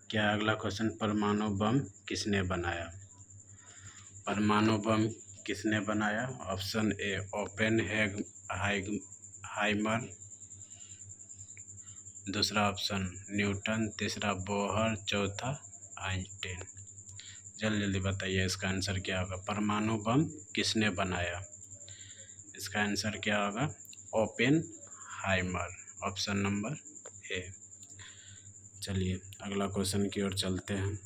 क्या अगला क्वेश्चन, परमाणु बम किसने बनाया। परमाणु बम किसने बनाया। ऑप्शन ए ओपेनहाइमर, दूसरा ऑप्शन न्यूटन, तीसरा बोहर, चौथा आइंस्टीन। जल्दी जल्दी बताइए इसका आंसर क्या होगा, परमाणु बम किसने बनाया। इसका आंसर क्या होगा, ओपेनहाइमर। Option number A. चलिए अगला क्वेश्चन की ओर चलते हैं।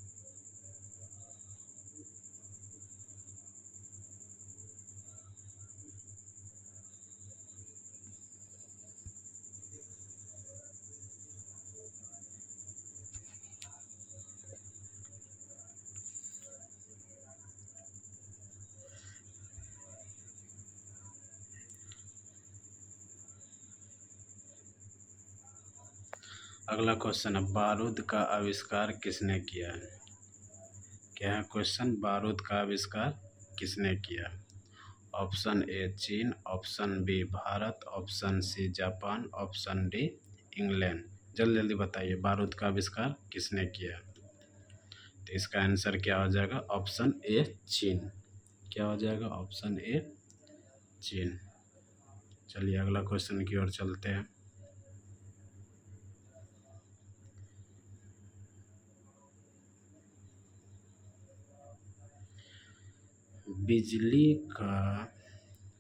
अगला क्वेश्चन है, बारूद का आविष्कार किसने किया है? क्या है क्वेश्चन? बारूद का आविष्कार किसने किया? ऑप्शन ए चीन, option B Bharat, option C Japan, option D England. जल्दी जल्दी बताइए, बारूद का आविष्कार किसने किया? तो इसका आंसर क्या हो जाएगा? ऑप्शन ए चीन। क्या हो जाएगा? ऑप्शन ए चीन। चलिए अगला क्वेश्चन की ओर चलते हैं। बिजली का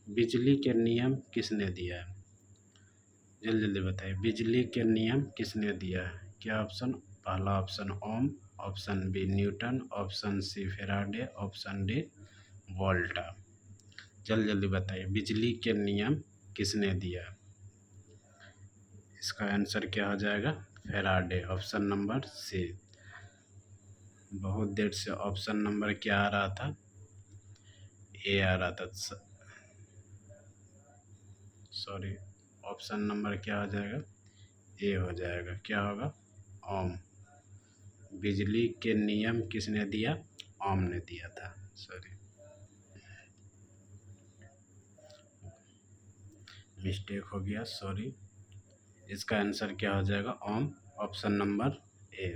बिजली के नियम किसने दिया है? जल्दी जल्दी बताइए, बिजली के नियम किसने दिया है? क्या ऑप्शन? पहला option Ohm, option B Newton, option C Faraday, option D Volta. जल्दी जल्दी बताइए, बिजली के नियम किसने दिया? इसका आंसर क्या हो जाएगा? Faraday, option number C. बहुत देर से ऑप्शन नंबर क्या आ रहा था? ए आ रहा था। सॉरी, ऑप्शन नंबर क्या हो जाएगा? ए हो जाएगा। क्या होगा? ओम। बिजली के नियम किसने दिया? ओम ने दिया था। सॉरी, मिस्टेक हो गया, सॉरी। इसका आंसर क्या हो जाएगा? ओम, ऑप्शन नंबर ए।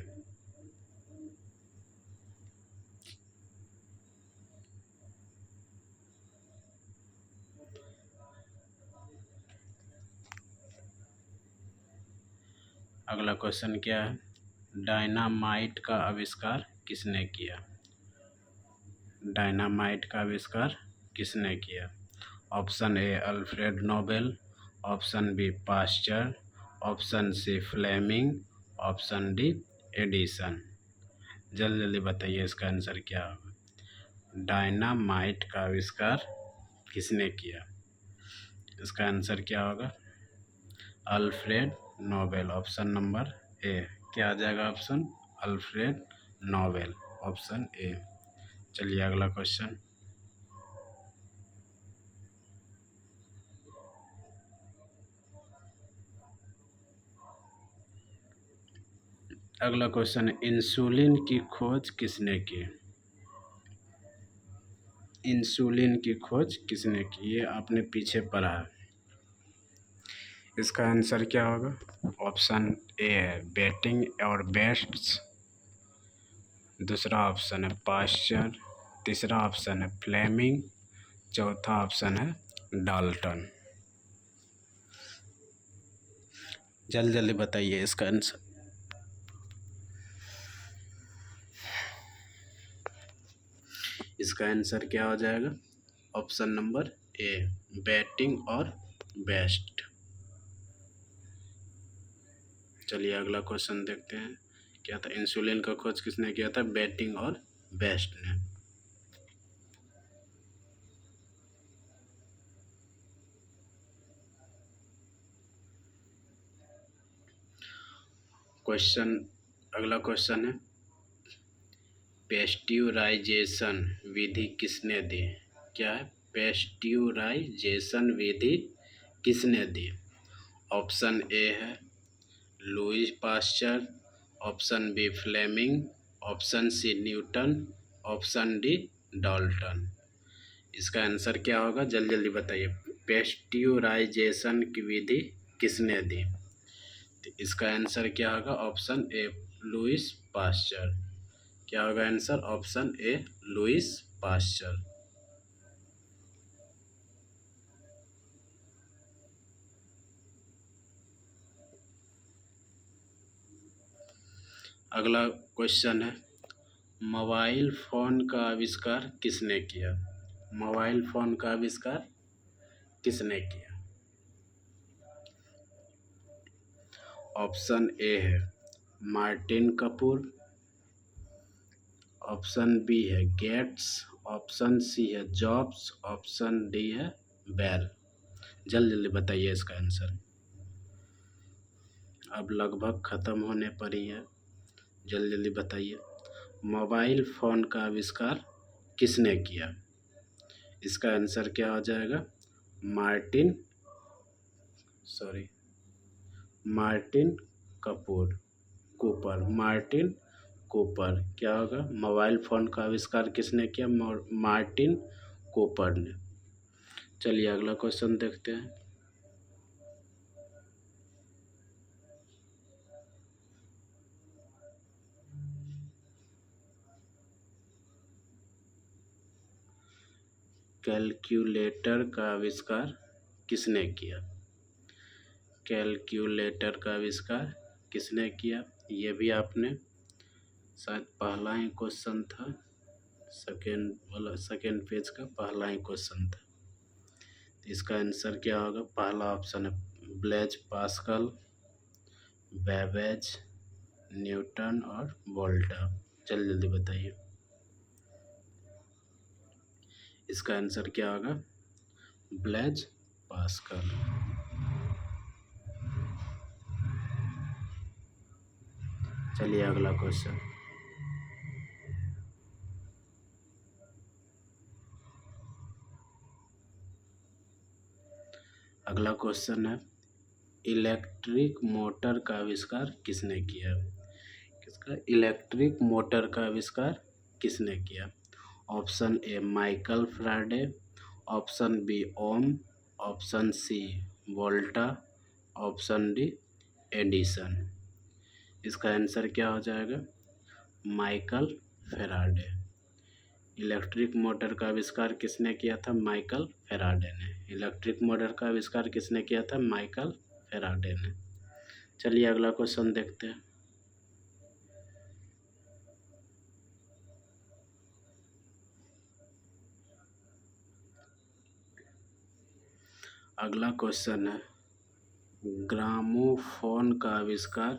अगला क्वेश्चन क्या है? डायनामाइट का आविष्कार किसने किया? डायनामाइट का आविष्कार किसने किया? Option A Alfred Nobel, option B Pasteur, option C Fleming, option D Edison. जल्दी जल्दी बताइए, इसका आंसर क्या होगा? डायनामाइट का आविष्कार किसने किया? इसका आंसर क्या होगा? अल्फ्रेड नोबेल, ऑप्शन नंबर ए। क्या आ जाएगा option? Alfred Nobel, option A. चलिए अगला क्वेश्चन। अगला क्वेश्चन, इंसुलिन की खोज किसने की? इंसुलिन की खोज किसने की? ये आपने पीछे पढ़ा है। इसका आंसर क्या होगा? ऑप्शन ए है बेटिंग और बेस्ट्स, दूसरा ऑप्शन है पास्चर, तीसरा ऑप्शन है फ्लेमिंग, चौथा ऑप्शन है डाल्टन। जल्दी जल्दी बताइए इसका आंसर। इसका आंसर क्या हो जाएगा? ऑप्शन नंबर ए बेटिंग और बेस्ट। चलिए अगला क्वेश्चन देखते हैं। क्या था? इंसुलिन का खोज किसने किया था? बेटिंग और बेस्ट ने। क्वेश्चन, अगला क्वेश्चन है, पेस्ट्यूराइजेशन विधि किसने दी? क्या है? पेस्ट्यूराइजेशन विधि किसने दी? ऑप्शन ए है Louis Pasteur, option B Fleming, option C Newton, option D Dalton. इसका आंसर क्या होगा? जल्दी जल्दी बताइए, पेस्ट्यूराइजेशन की विधि किसने दी? तो इसका आंसर क्या होगा? Option A Lewis pasture. क्या होगा आंसर? ऑप्शन ए लुईस पास्चर। अगला क्वेश्चन है, मोबाइल फ़ोन का आविष्कार किसने किया? मोबाइल फ़ोन का आविष्कार किसने किया? ऑप्शन ए है मार्टिन कपूर, ऑप्शन बी है गेट्स, ऑप्शन सी है जॉब्स, ऑप्शन डी है बेल। जल्दी जल्दी बताइए इसका आंसर। अब लगभग ख़त्म होने पर ही है, जल्दी जल्दी बताइए। मोबाइल फ़ोन का आविष्कार किसने किया? इसका आंसर क्या हो जाएगा? Martin, sorry, Martin Kapoor, Cooper, Martin Cooper. क्या होगा? मोबाइल फ़ोन का आविष्कार किसने किया? मार्टिन कूपर ने। चलिए अगला क्वेश्चन देखते हैं। कैलकुलेटर का आविष्कार किसने किया? कैलकुलेटर का आविष्कार किसने किया? ये भी आपने शायद पहला ही क्वेश्चन था, सेकेंड पेज का पहला ही क्वेश्चन था। इसका आंसर क्या होगा? पहला ऑप्शन है ब्लेज पास्कल, बेबेज, न्यूटन और वोल्टा। जल्दी जल्दी बताइए। इसका आंसर क्या होगा? Blaise Pascal. चलिए अगला क्वेश्चन। अगला क्वेश्चन है इलेक्ट्रिक मोटर का आविष्कार किसने किया? किसका? इलेक्ट्रिक मोटर का आविष्कार किसने किया? Option A Michael Faraday, option B Ohm, option C Volta, option D Edison. इसका आंसर क्या हो जाएगा? Michael Faraday. इलेक्ट्रिक मोटर का आविष्कार किसने किया था? माइकल फैराडे ने। इलेक्ट्रिक मोटर का आविष्कार किसने किया था? माइकल फैराडे ने। चलिए अगला क्वेश्चन देखते हैं। अगला क्वेश्चन है ग्रामोफोन का आविष्कार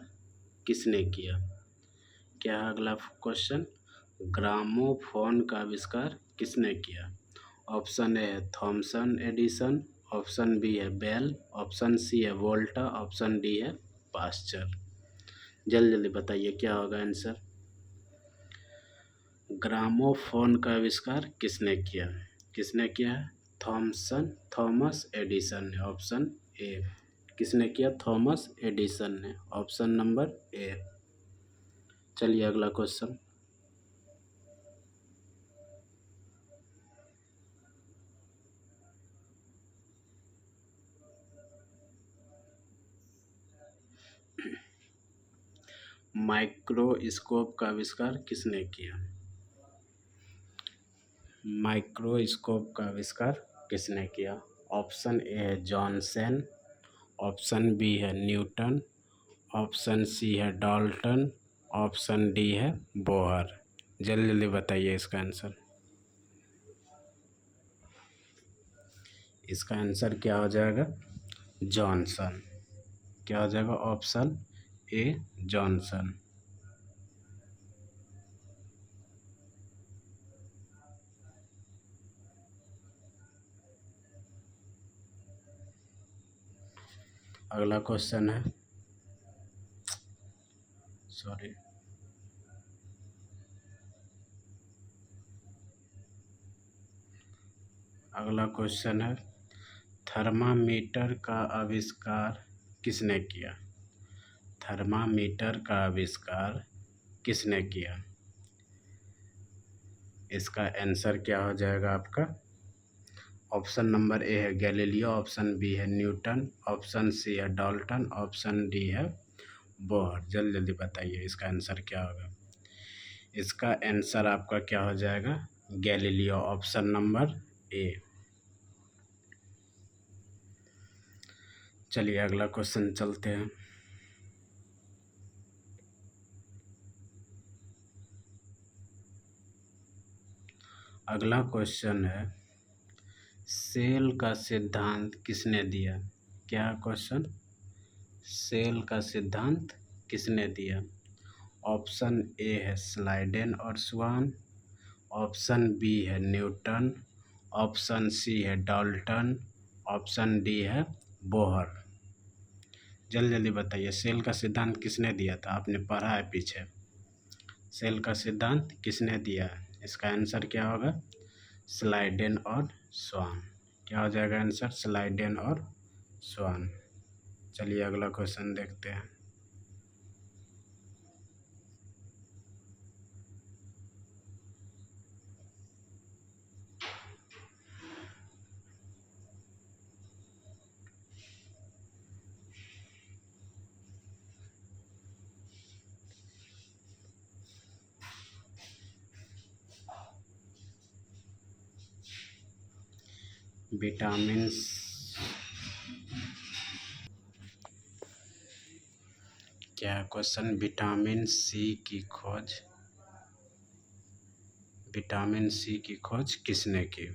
किसने किया? क्या है अगला क्वेश्चन? ग्रामोफोन का आविष्कार किसने किया? ऑप्शन ए है थॉमसन एडिसन, ऑप्शन बी है बेल, ऑप्शन सी है वोल्टा, ऑप्शन डी है पास्चर। जल्दी जल्दी बताइए क्या होगा आंसर? ग्रामोफोन का आविष्कार किसने किया? किसने किया है? थॉमस एडिसन ने। Option A. किसने किया? थॉमस एडिसन ने। Option number A. चलिए अगला क्वेश्चन। माइक्रोस्कोप का आविष्कार किसने किया? माइक्रोस्कोप का आविष्कार किसने किया? ऑप्शन ए है जॉनसन, ऑप्शन बी है न्यूटन, ऑप्शन सी है डाल्टन, ऑप्शन डी है बोहर। जल्दी जल्दी बताइए इसका आंसर। इसका आंसर क्या हो जाएगा? जॉनसन। क्या हो जाएगा? ऑप्शन ए जॉनसन। अगला क्वेश्चन है सॉरी अगला क्वेश्चन है थर्मामीटर का आविष्कार किसने किया? थर्मामीटर का आविष्कार किसने किया? इसका आंसर क्या हो जाएगा आपका? ऑप्शन नंबर ए है गैलीलियो, ऑप्शन बी है न्यूटन, ऑप्शन सी है डाल्टन, ऑप्शन डी है बोहर। जल्दी जल्दी बताइए इसका आंसर क्या होगा? इसका आंसर आपका क्या हो जाएगा? गैलीलियो। Option number A. चलिए अगला क्वेश्चन चलते हैं। अगला क्वेश्चन है सेल का सिद्धांत किसने दिया? क्या क्वेश्चन? सेल का सिद्धांत किसने दिया? ऑप्शन ए है स्लाइडेन और स्वान, ऑप्शन बी है न्यूटन, ऑप्शन सी है डाल्टन, ऑप्शन डी है बोहर। जल्दी जल्दी बताइए सेल का सिद्धांत किसने दिया था? आपने पढ़ा है पीछे। सेल का सिद्धांत किसने दिया है? इसका आंसर क्या होगा? स्लाइडेन और स्वान। क्या हो जाएगा आंसर? स्लाइडेन और स्वान। चलिए अगला क्वेश्चन देखते हैं। विटामिन क्या है क्वेश्चन? विटामिन सी की खोज किसने की?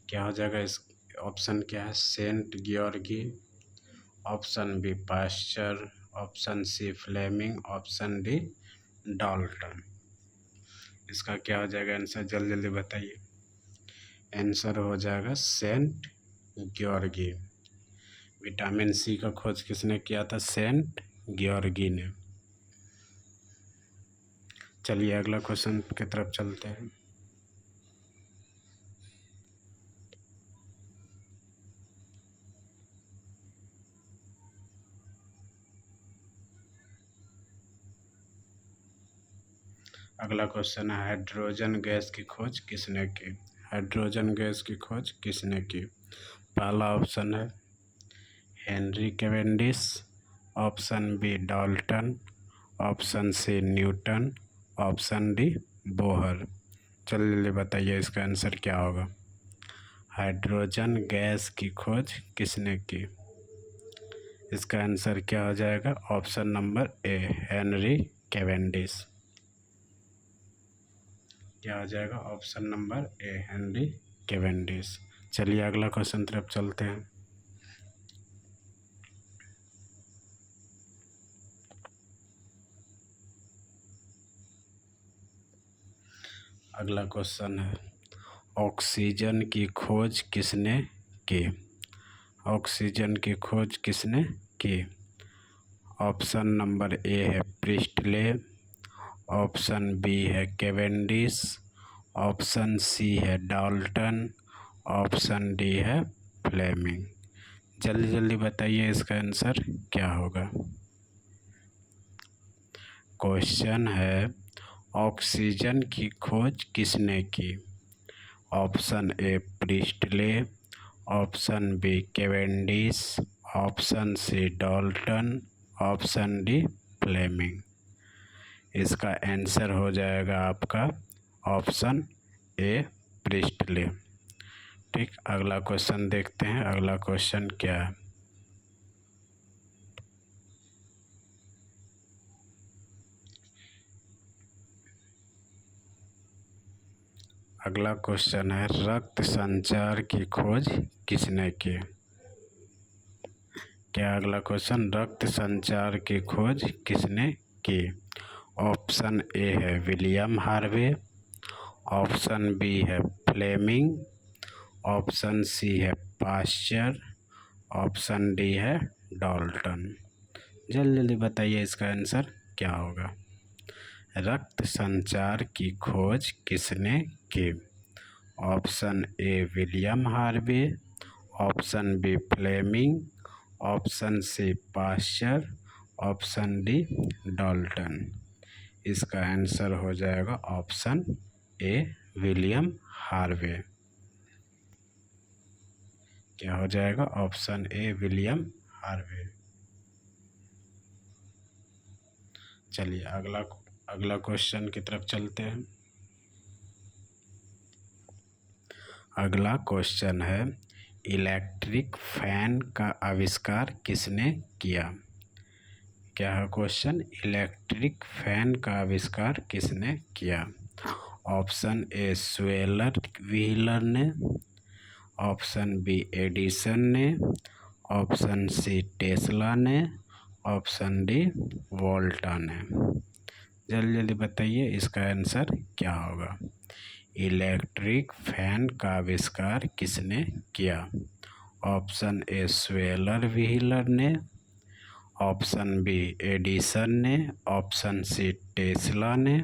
क्या हो जाएगा? इस ऑप्शन क्या है? सेंट ग्योर्गी, option B Pasteur, option C Fleming, option D Dalton. इसका क्या हो जाएगा आंसर? जल्दी जल्दी बताइए। आंसर हो जाएगा सेंट ग्योर्गी। विटामिन सी का खोज किसने किया था? सेंट ग्योर्गी ने। चलिए अगला क्वेश्चन की तरफ चलते हैं। अगला क्वेश्चन है हाइड्रोजन गैस की खोज किसने की? हाइड्रोजन गैस की खोज किसने की? पहला ऑप्शन है Henry Cavendish, option B Dalton, option C Newton, option D Bohr. जल्दी बताइए इसका आंसर क्या होगा? हाइड्रोजन गैस की खोज किसने की? इसका आंसर क्या हो जाएगा? Option number A Henry Cavendish. क्या हो जाएगा? Option number A Henry Cavendish. चलिए अगला क्वेश्चन तरफ चलते हैं। अगला क्वेश्चन है ऑक्सीजन की खोज किसने की? ऑक्सीजन की खोज किसने की? ऑप्शन नंबर ए है प्रिस्टले, ऑप्शन बी है कैवेंडिश, ऑप्शन सी है डाल्टन, ऑप्शन डी है फ्लेमिंग। जल्दी जल्दी बताइए इसका आंसर क्या होगा? क्वेश्चन है ऑक्सीजन की खोज किसने की? Option A Priestley, option B Cavendish, option C Dalton, option D Fleming. इसका आंसर हो जाएगा आपका ऑप्शन ए प्रिस्टले। ठीक, अगला क्वेश्चन देखते हैं। अगला क्वेश्चन क्या है? अगला क्वेश्चन है रक्त संचार की खोज किसने की? क्या अगला क्वेश्चन रक्त संचार की खोज किसने की? ऑप्शन ए है विलियम हार्वे, ऑप्शन बी है फ्लेमिंग, ऑप्शन सी है पास्चर, ऑप्शन डी है डाल्टन। जल्दी जल्दी बताइए इसका आंसर क्या होगा? रक्त संचार की खोज किसने की? Option A William Harvey, option B Fleming, option C Pasteur, option D Dalton. इसका आंसर हो जाएगा ऑप्शन ए विलियम हार्वे। क्या हो जाएगा? Option A William Harvey. चलिए अगला क्वेश्चन की तरफ चलते हैं। अगला क्वेश्चन है इलेक्ट्रिक फैन का आविष्कार किसने किया? क्या है क्वेश्चन? इलेक्ट्रिक फैन का आविष्कार किसने किया? ऑप्शन ए स्वेलर व्हीलर ने, ऑप्शन बी एडिसन ने, ऑप्शन सी टेस्ला ने, ऑप्शन डी वोल्टा ने। जल्दी जल्दी बताइए इसका आंसर क्या होगा? इलेक्ट्रिक फैन का आविष्कार किसने किया? ऑप्शन ए स्वेलर व्हीलर ने, ऑप्शन बी एडिसन ने, ऑप्शन सी टेस्ला ने,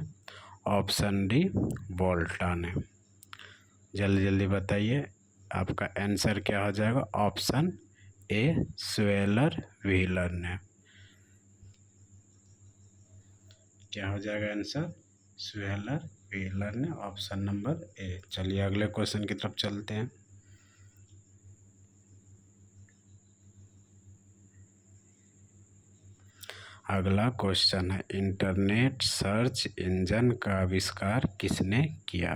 ऑप्शन डी वोल्टा ने। जल्दी जल्दी बताइए आपका आंसर क्या हो जाएगा? ऑप्शन ए स्वेलर व्हीलर ने। क्या हो जाएगा आंसर? स्वेलर व्हीलर ने, ऑप्शन नंबर ए। चलिए अगले क्वेश्चन की तरफ चलते हैं। अगला क्वेश्चन है इंटरनेट सर्च इंजन का आविष्कार किसने किया?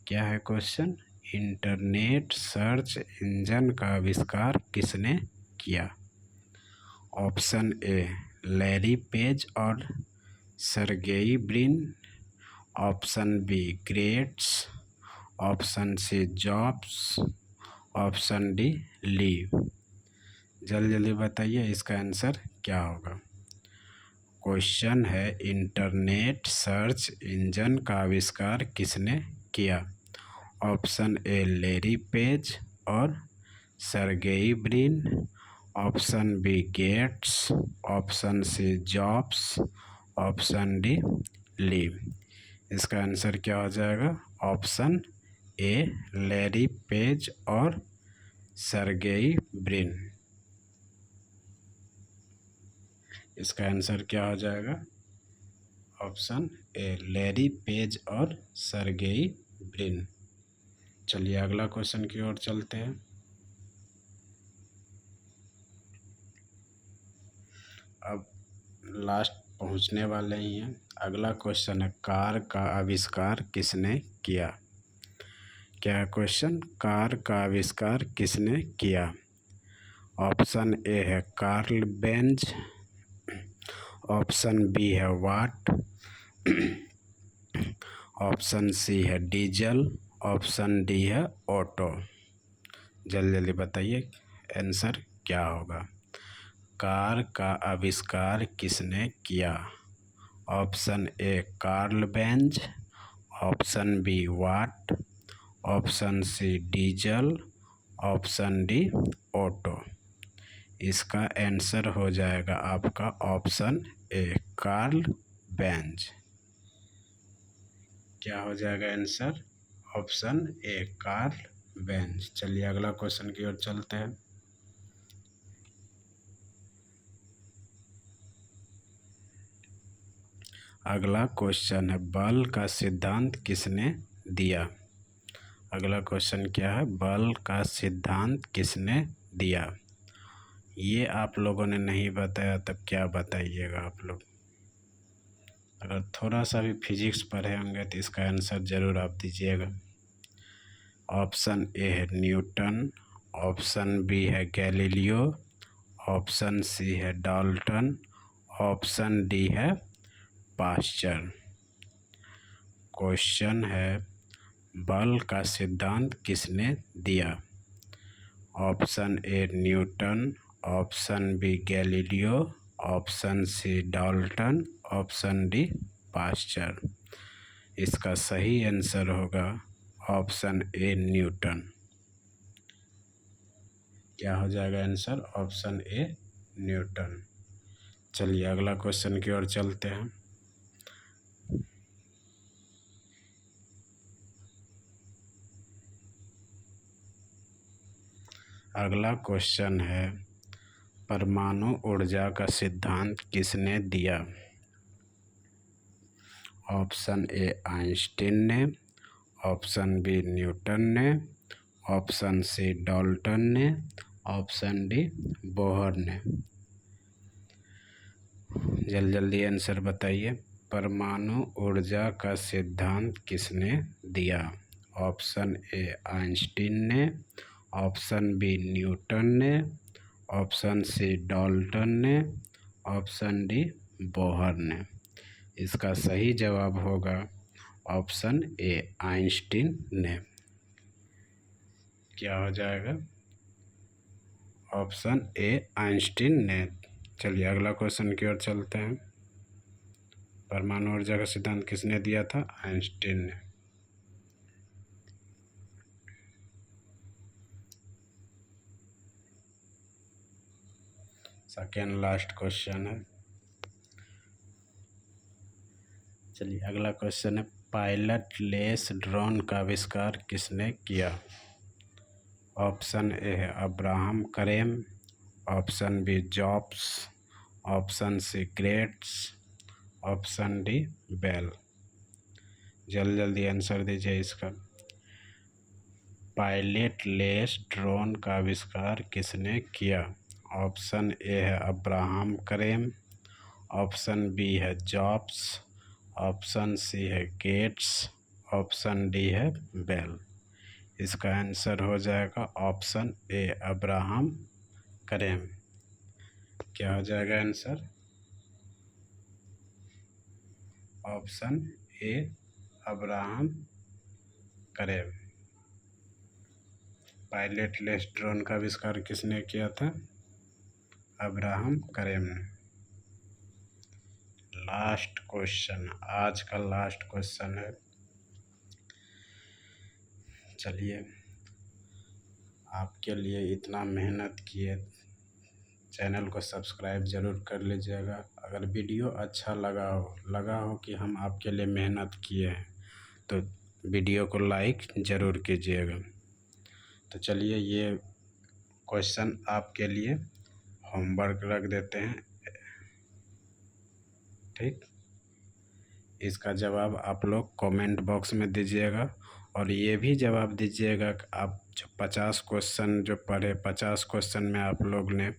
क्या है क्वेश्चन? इंटरनेट सर्च इंजन का आविष्कार किसने किया? ऑप्शन ए लैरी पेज और Sergey Brin, option B Gates, option C Jobs, option D Lee. जल्दी जल्दी बताइए इसका आंसर क्या होगा। क्वेश्चन है इंटरनेट सर्च इंजन का आविष्कार किसने किया? ऑप्शन ए लैरी पेज और Sergey Brin, option B Gates, option C Jobs, option D Lee. इसका आंसर क्या हो जाएगा? ऑप्शन ए लैरी पेज और सर्गेई ब्रिन। इसका आंसर क्या हो जाएगा? ऑप्शन ए लैरी पेज और सर्गेई ब्रिन। चलिए अगला क्वेश्चन की ओर चलते हैं। अब लास्ट पहुंचने वाले ही हैं। अगला क्वेश्चन है कार का आविष्कार किसने किया? क्या है क्वेश्चन? कार का आविष्कार किसने किया? ऑप्शन ए है कार्ल बेंज, ऑप्शन बी है वाट, ऑप्शन सी है डीजल, ऑप्शन डी है ऑटो। जल्दी जल्दी बताइए आंसर क्या होगा। कार का आविष्कार किसने किया? Option A Karl Benz, option B Watt, option C Diesel, option D Otto. इसका आंसर हो जाएगा आपका ऑप्शन ए कार्ल बेंज। क्या हो जाएगा answer? Option A Karl Benz. चलिए अगला क्वेश्चन की ओर चलते हैं। अगला क्वेश्चन है बल का सिद्धांत किसने दिया? अगला क्वेश्चन क्या है? बल का सिद्धांत किसने दिया? ये आप लोगों ने नहीं बताया तब क्या बताइएगा आप लोग। अगर थोड़ा सा भी फिजिक्स पढ़े होंगे तो इसका आंसर ज़रूर आप दीजिएगा। ऑप्शन ए है न्यूटन, ऑप्शन बी है गैलीलियो, ऑप्शन सी है डाल्टन, ऑप्शन डी है पास्चर। क्वेश्चन है बल का सिद्धांत किसने दिया? Option A Newton, option B Galileo, option C Dalton, option D Pasteur. इसका सही आंसर होगा ऑप्शन ए न्यूटन। क्या हो जाएगा आंसर? Option A Newton. चलिए अगला क्वेश्चन की ओर चलते हैं। अगला क्वेश्चन है परमाणु ऊर्जा का सिद्धांत किसने दिया? ऑप्शन ए आइंस्टीन ने, ऑप्शन बी न्यूटन ने, ऑप्शन सी डाल्टन ने, ऑप्शन डी बोहर ने। जल्दी जल्दी आंसर बताइए। परमाणु ऊर्जा का सिद्धांत किसने दिया? ऑप्शन ए आइंस्टीन ने, ऑप्शन बी न्यूटन ने, ऑप्शन सी डाल्टन ने, ऑप्शन डी बोहर ने। इसका सही जवाब होगा ऑप्शन ए आइंस्टीन ने। क्या हो जाएगा? ऑप्शन ए आइंस्टीन ने। चलिए अगला क्वेश्चन की ओर चलते हैं। परमाणु ऊर्जा का सिद्धांत किसने दिया था? आइंस्टीन ने। सेकेंड लास्ट क्वेश्चन है। चलिए अगला क्वेश्चन है पायलट लेस ड्रोन का आविष्कार किसने किया? ऑप्शन ए है अब्राहम करेम, option B Jobs, option C Gates, option D Bell. जल्दी जल्दी आंसर दीजिए इसका। पायलट लेस ड्रोन का आविष्कार किसने किया? ऑप्शन ए है अब्राहम करेम, ऑप्शन बी है जॉब्स, ऑप्शन सी है गेट्स, ऑप्शन डी है बेल। इसका आंसर हो जाएगा ऑप्शन ए अब्राहम करेम। क्या हो जाएगा आंसर? ऑप्शन ए अब्राहम करेम। पायलटलेस ड्रोन का आविष्कार किसने किया था? अब्राहम करेम ने। लास्ट क्वेश्चन, आज का लास्ट क्वेश्चन है। चलिए, आपके लिए इतना मेहनत किए, चैनल को सब्सक्राइब ज़रूर कर लीजिएगा। अगर वीडियो अच्छा लगा हो कि हम आपके लिए मेहनत किए हैं तो वीडियो को लाइक ज़रूर कीजिएगा। तो चलिए, ये क्वेश्चन आपके लिए होमवर्क रख देते हैं, ठीक। इसका जवाब आप लोग कमेंट बॉक्स में दीजिएगा और ये भी जवाब दीजिएगा कि आप जो 50 क्वेश्चन जो पढ़े, 50 क्वेश्चन में आप लोग ने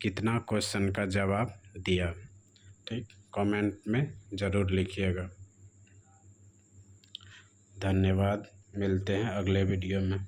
कितना क्वेश्चन का जवाब दिया, ठीक। कमेंट में ज़रूर लिखिएगा। धन्यवाद, मिलते हैं अगले वीडियो में।